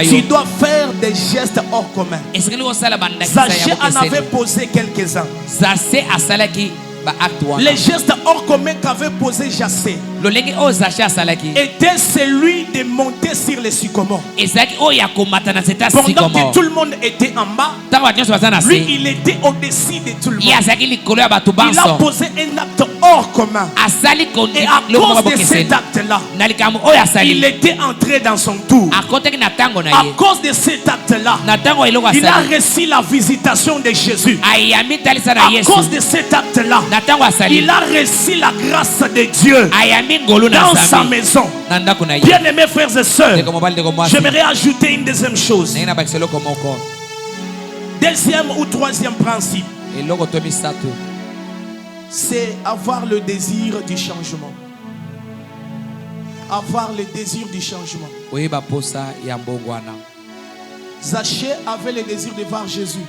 S1: tu dois faire des gestes hors commun. Zaché en avait posé quelques-uns. Les gestes hors commun qu'avait posé Jassé était celui de monter sur les sycomores. Pendant que tout le monde était en bas, lui il était au-dessus de tout le monde. Il a posé un acte hors commun. Et à cause de cet acte-là, il était entré dans son tour. À cause de cet acte-là, il a reçu la visitation de Jésus. À cause de cet acte-là, il a reçu la grâce de Dieu dans sa maison. Bien-aimés frères et sœurs, j'aimerais ajouter une deuxième chose. Deuxième ou troisième principe, c'est avoir le désir du changement. Avoir le désir du changement. Zachée avait le désir de voir Jésus.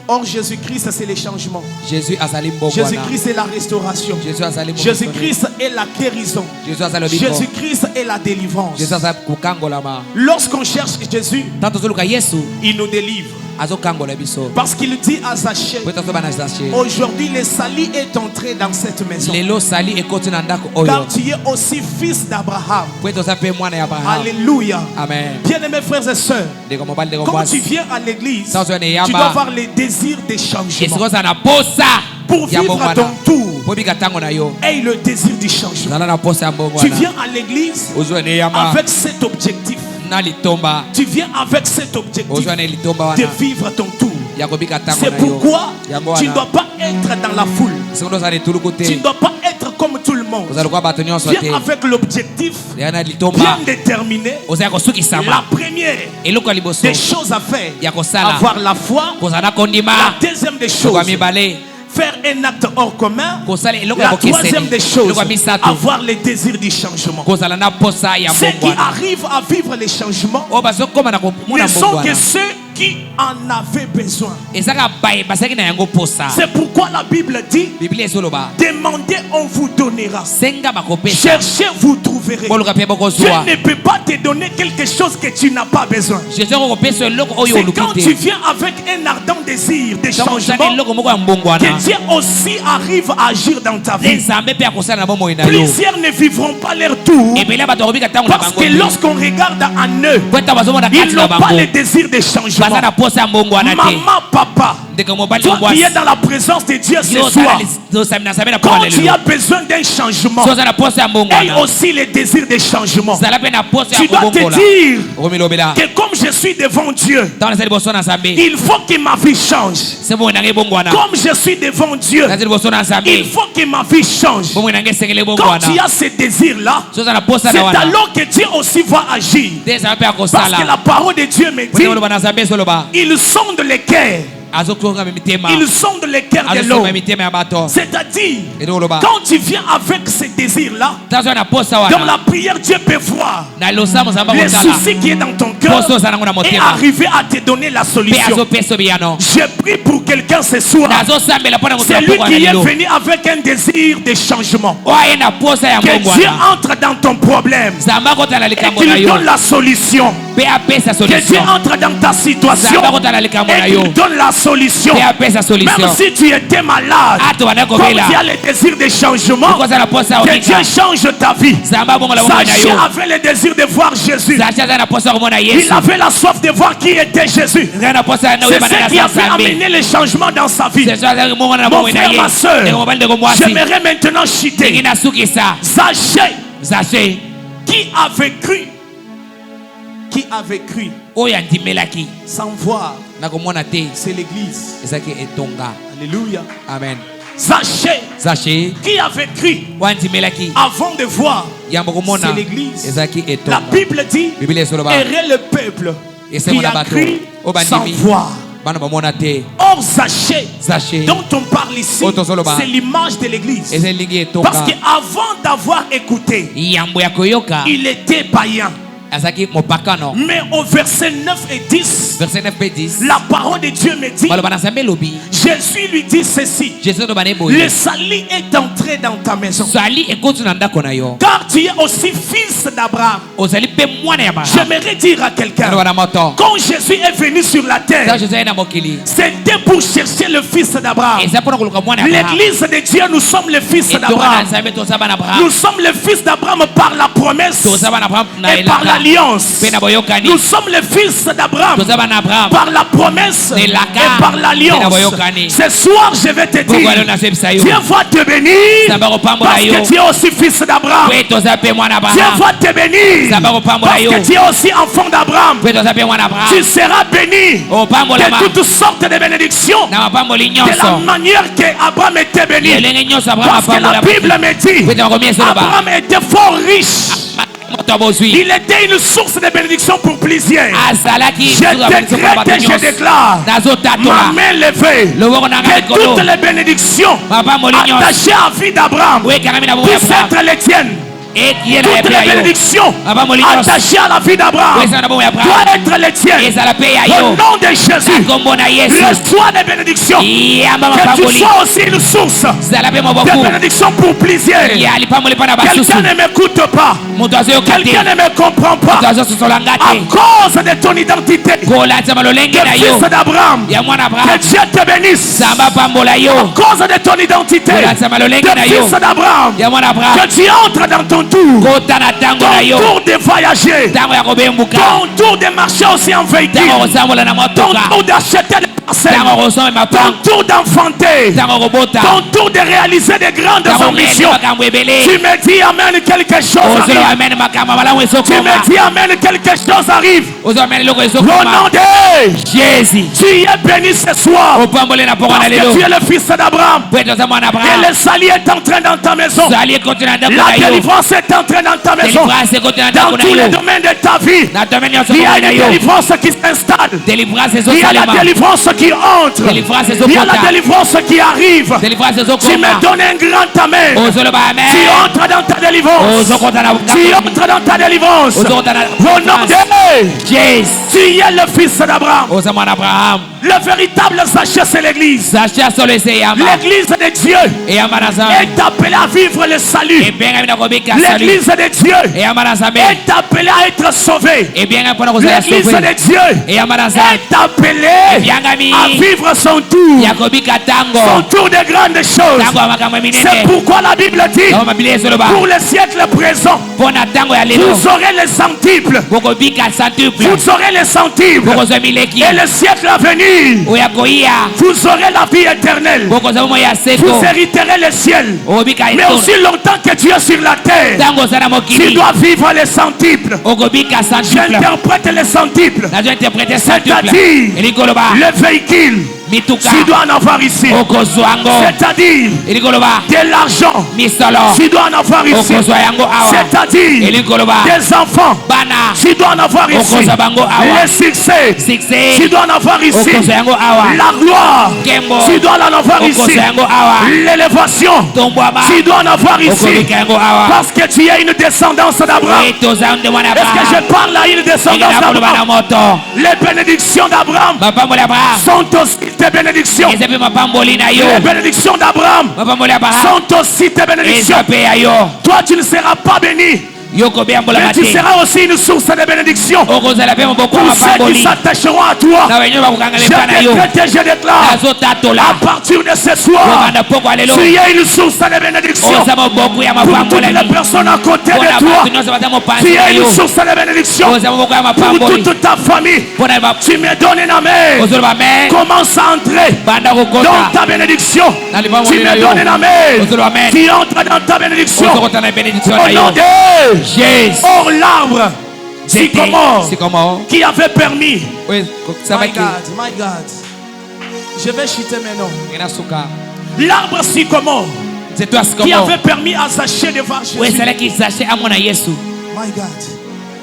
S1: Or Jésus-Christ c'est le changement. Jésus-Christ est la restauration. Jésus-Christ est la guérison. Jésus-Christ est la délivrance. Lorsqu'on cherche Jésus, il nous délivre. Parce qu'il dit à Zachée, aujourd'hui le salut est entré dans cette maison. Car tu es aussi fils d'Abraham. Alléluia. Bien-aimés frères et sœurs, quand tu viens à l'église, tu dois avoir les désirs de changement. Pour vivre à ton tour, aie le désir du changement. Tu viens à l'église avec cet objectif. Tu viens avec cet objectif de vivre ton tour. C'est pourquoi tu ne dois pas être dans la foule. Tu ne dois pas être comme tout le monde. Viens avec l'objectif bien déterminé. La première des choses à faire, avoir la foi. La deuxième des choses, faire un acte hors commun. La troisième des choses, avoir le désir du changement. Ceux qui arrivent à vivre les changements ne sont que ceux qui en avaient besoin. C'est pourquoi la Bible dit, demandez, on vous donnera. Cherchez, vous trouverez. Dieu ne peut pas te donner quelque chose que tu n'as pas besoin. C'est quand tu viens avec un ardent désir de changement que Dieu aussi arrive à agir dans ta vie. Plusieurs ne vivront pas leur tour parce que lorsqu'on regarde en eux, ils n'ont pas le désir de changement. Maman, papa, toi qui es dans la présence de Dieu ce soir, quand tu as besoin d'un changement, aie aussi le désir de changement. Tu dois te dire que comme je suis devant Dieu, il faut que ma vie change. Comme je suis devant Dieu, il faut que ma vie change. Quand tu as ce désir-là, c'est alors que Dieu aussi va agir. Parce que la parole de Dieu me dit, ils sondent les cœurs. Ils sondent les cœurs de l'homme. C'est-à-dire, quand tu viens avec ce désir-là, dans la prière, Dieu peut voir les soucis qui est dans ton cœur et arriver à te donner la solution. Je prie pour quelqu'un ce soir. C'est lui qui est venu avec un désir de changement. Que Dieu entre dans ton problème et qu'il lui donne la solution. Que Dieu entre dans ta situation et qu'il donne la solution. Même si tu étais malade, comme tu as le désir de changement, que Dieu change ta vie. Zachée avait le désir de voir Jésus. Il avait la soif de voir qui était Jésus. C'est ce qui a fait amener le changement dans sa vie. Mon frère, ma soeur, j'aimerais maintenant citer Zachée qui avait cru. Qui avait cru sans voir, c'est l'église. Alléluia.
S2: Amen.
S1: Zachée qui avait cru avant de voir, c'est l'église. La Bible dit, errait le peuple qui a cru sans voir. Or Zachée dont on parle ici, c'est l'image de l'église. Parce qu'avant d'avoir écouté, il était païen. Mais au verset 9 et 10, la parole de Dieu me dit, Jésus lui dit ceci.
S2: Jésus no bane
S1: Le
S2: boye.
S1: salut est entré dans ta maison.
S2: Sali ekoti na ndako na yo.
S1: Car tu es aussi fils d'Abraham.
S2: Ozali pe mwana ya Abraham.
S1: J'aimerais dire à quelqu'un,
S2: Wana moto.
S1: quand Jésus est venu sur la
S2: Sa
S1: terre,
S2: Jésus na mokili.
S1: c'était pour chercher le fils d'Abraham.
S2: Eza pona koluka mwana ya Abraham.
S1: L'église de Dieu, nous sommes les fils
S2: Etonga na
S1: d'Abraham.
S2: Nzambe tozaba na Abraham.
S1: Nous sommes les fils d'Abraham par la promesse
S2: Tozaba na Abraham na
S1: et par
S2: elaka.
S1: l'alliance.
S2: Pe na boyokani.
S1: Nous sommes les fils d'Abraham
S2: Tozaba na Abraham.
S1: par la promesse
S2: Et
S1: et
S2: la
S1: par l'alliance.
S2: boyokani.
S1: Ce soir, je vais te
S2: Pourquoi
S1: dire,
S2: leo nasebisa yo?
S1: Dieu va te bénir
S2: Samba kopambola
S1: parce
S2: yo.
S1: que tu es aussi fils d'Abraham.
S2: Pe toza pe mwana
S1: Dieu
S2: Abraham.
S1: va te bénir
S2: Samba kopambola
S1: parce
S2: yo.
S1: que tu es aussi enfant d'Abraham.
S2: Pe toza pe mwana Abraham.
S1: Tu seras béni
S2: Opambola ma.
S1: de toutes sortes de bénédictions,
S2: Na mapamboli
S1: de la
S2: nyonso.
S1: manière que Abraham était béni.
S2: Elenge nyonso Abraham
S1: Parce que la
S2: apambola.
S1: Bible me dit,
S2: Pe toza komia solo ba.
S1: Abraham était fort riche.
S2: Moto bozwi.
S1: Il était une source de bénédiction pour plusieurs.
S2: Azalaki
S1: Je décrète et je déclare, ma main levée, que toutes les bénédictions attachées à la vie d'Abraham puissent être les tiennes. Toutes les bénédictions attachées à la vie d'Abraham doivent être les tiennes. Au nom de Jésus, reçois des bénédictions. Que tu sois aussi une source de bénédictions pour plusieurs. Quelqu'un ne m'écoute pas. Quelqu'un ne me comprend pas. À cause de ton identité de fils d'Abraham, que Dieu te bénisse. À cause de ton identité de fils d'Abraham, que tu entres dans ton tour. Ton tour de voyager. Ton tour de marcher aussi en véhicule. Ton tour d'acheter des parcelles. Ton tour d'enfanter. Ton tour de réaliser des grandes ambitions. Tu me dis amen, quelque chose arrive. Tu me dis amen, quelque chose arrive. Au nom de
S2: Jésus.
S1: tu es béni ce soir. Parce que tu es le fils d'Abraham. Et le salut est entré dans ta maison. La délivrance est entrée dans ta maison. Dans tous les domaines de ta vie, il y a une délivrance qui s'installe. Il y a la délivrance qui entre. Il y a la délivrance qui arrive. Tu me donnes un grand amen. Tu entres dans ta délivrance. Tu entres dans ta délivrance. Au nom de
S2: Jésus.
S1: tu es le fils d'Abraham. Le véritable sachet, c'est l'église. L'église de Dieu est appelée à vivre le salut. L'église de Dieu est appelée à être sauvée. L'église de Dieu est appelée à vivre son tour. Son tour de grandes choses. C'est pourquoi la Bible dit, pour le siècle présent, vous aurez les centuples. Vous aurez les centuples. Et le siècle à venir, vous aurez la vie éternelle. Vous hériterez le ciel. Mais aussi longtemps que tu es sur la terre, tu dois vivre les centuples. J'interprète les centuples. C'est-à-dire le véhicule. Tu dois en avoir ici. C'est-à-dire de l'argent. Tu dois en avoir ici. C'est-à-dire des enfants. Tu dois en avoir ici. Le succès. Tu dois en avoir ici. La gloire. Tu dois en avoir ici. L'élévation. Tu dois en avoir ici. Parce que tu es une descendance d'Abraham. Est-ce que je parle à une descendance d'Abraham? Les bénédictions d'Abraham sont aussi tes bénédictions. Les bénédictions d'Abraham sont aussi tes bénédictions. Toi, tu ne seras pas béni, mais tu seras aussi une source de bénédiction pour ceux qui s'attacheront à toi. Je décrète et je déclare, à partir de ce soir, tu es une source de bénédiction pour toutes les personnes à côté de toi. Tu es une source de bénédiction pour toute ta famille. Tu me donnes un amen. Commence à entrer dans ta bénédiction. Tu me donnes un amen. Tu entres dans ta bénédiction. Au nom de
S2: Jésus.
S1: Or l'arbre sycomore qui avait permis. My God. Je vais chuter maintenant. L'arbre sycomore qui avait permis à Zachée de voir Jésus. My God.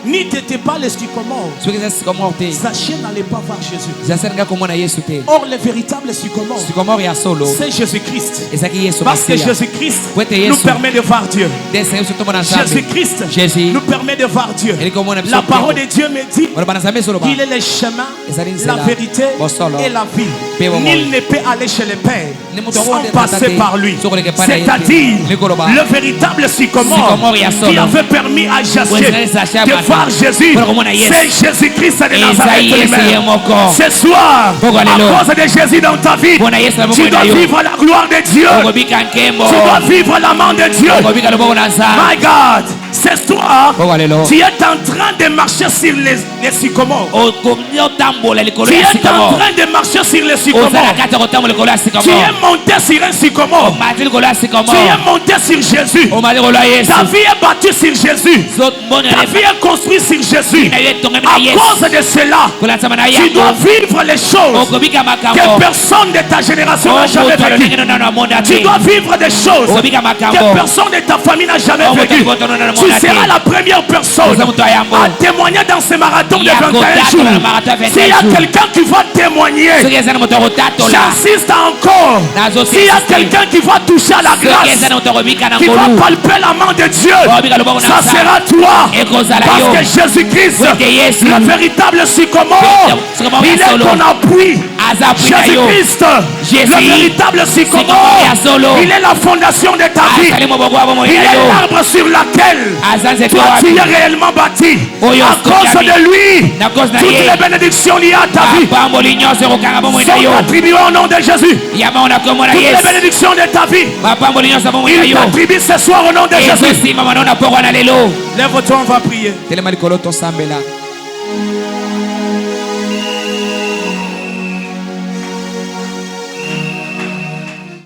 S1: n'était pas le sycomore.
S2: soki eza sycomore te
S1: Zachée n'allait pas voir Jésus.
S2: zasalinga komona yesu te
S1: Or, le véritable sycomore,
S2: sycomore ya solo
S1: c'est Jésus-Christ.
S2: ezalaki yesu
S1: Parce que
S2: masiya
S1: Jésus-Christ
S2: Poete
S1: nous
S2: Yesu.
S1: permet de voir Dieu.
S2: ndesa yesu tomona nzambe
S1: Jésus-Christ
S2: Jésus.
S1: nous permet de voir Dieu.
S2: Eli komona biso
S1: La parole de Dieu me dit
S2: oloba na nzambe esoloba
S1: qu'il est le chemin,
S2: Ezali
S1: la
S2: nzela,
S1: vérité
S2: bosolo,
S1: et la vie.
S2: pe bomoi.
S1: Nul ne peut aller chez le Père
S2: Ni mutu
S1: sans
S2: akonde
S1: passer
S2: tata
S1: par lui.
S2: te, sokoleke pa na ye te.
S1: C'est-à-dire
S2: Likoloba.
S1: le véritable sycomore
S2: Sycomore ya solo.
S1: qui avait permis à Jachée
S2: Wezali Zachée
S1: de
S2: amata.
S1: voir Jésus.
S2: Pona komona Yesu.
S1: C'est Jésus-Christ de
S2: Ezali
S1: Nazareth
S2: Yesu ye
S1: lui-même.
S2: moko.
S1: Ce soir,
S2: Poko
S1: à
S2: alelo.
S1: cause de Jésus dans ta vie,
S2: Pona Yesu na
S1: tu
S2: moko
S1: dois
S2: na yo.
S1: vivre la gloire de Dieu.
S2: okobika nkembo
S1: Tu dois vivre la main de Dieu.
S2: okobika loboko na
S1: My
S2: nzambe
S1: God, ce soir,
S2: poko alelo
S1: tu es en train de marcher sur les sycomores.
S2: okomi otambola likolo
S1: Tu
S2: ya
S1: es en
S2: sycomore
S1: train de marcher sur les sycomores.
S2: ozala kati ya kotambola likolo ya
S1: Tu
S2: sycomore
S1: es monté sur un sycomore.
S2: omati likolo ya
S1: Tu
S2: sycomore
S1: es monté sur Jésus.
S2: omati likolo ya yesu
S1: Ta vie est battue sur Jésus.
S2: mbongo
S1: Ta vie est construite sur Jésus.
S2: na yo etongami
S1: À
S2: na yesu
S1: cause de cela,
S2: kolansama na
S1: tu dois
S2: yango
S1: vivre les choses
S2: okobika
S1: que
S2: makambo
S1: personne de ta génération n'a jamais
S2: omoto
S1: vécues.
S2: alonenge nono amonda
S1: Tu
S2: te
S1: dois vivre des choses
S2: okobika
S1: que
S2: makambo
S1: personne de ta famille n'a jamais
S2: omoto
S1: vécues.
S2: aliboto nono
S1: Tu
S2: amonda
S1: seras
S2: te
S1: la première personne
S2: oza moto ya yango
S1: à témoigner dans ce marathon de
S2: Ya
S1: 21
S2: kotatola
S1: jours.
S2: na marathon ya 21
S1: S'il y a
S2: jours.
S1: quelqu'un qui va témoigner,
S2: soki eza na moto akotatola
S1: j'insiste encore.
S2: Nazosi
S1: S'il y a
S2: insiste.
S1: quelqu'un qui va toucher à la
S2: soki
S1: grâce,
S2: eza na moto akobika na
S1: qui va
S2: ngolu
S1: palper la main de Dieu,
S2: okobika loboko na
S1: ça
S2: nzambe
S1: sera toi.
S2: ekozala
S1: Parce
S2: yo
S1: que Jésus-Christ,
S2: Wete Yesu.
S1: le véritable sycomore,
S2: Sycomore
S1: il
S2: ya
S1: est
S2: solo.
S1: ton appui.
S2: aza apui na yo
S1: Jésus-Christ,
S2: Jésus.
S1: le véritable sycomore,
S2: Sycomore ya solo.
S1: il est la fondation de ta vie.
S2: azali moboko wa bomoi
S1: Il
S2: na
S1: est
S2: yo
S1: l'arbre sur laquelle
S2: aza nzete
S1: toi tu
S2: wapi
S1: es réellement bâti.
S2: Oyo
S1: À cause
S2: Sokami.
S1: de lui,
S2: na cause na
S1: toutes
S2: ye
S1: les bénédictions liées à ta vie
S2: mapamboli nyonso ekokanga bomoi na yo
S1: sont attribuées au nom de Jésus.
S2: yama na kombo na
S1: Toutes les
S2: yesu
S1: bénédictions de ta vie,
S2: mapamboli nyonso ya bomoi na
S1: il
S2: yo
S1: t'attribue ce soir au nom de Jésus.
S2: ezosimama na yo na pokwa na lelo
S1: Lève-toi, on va prier.
S2: telema likolo tosambela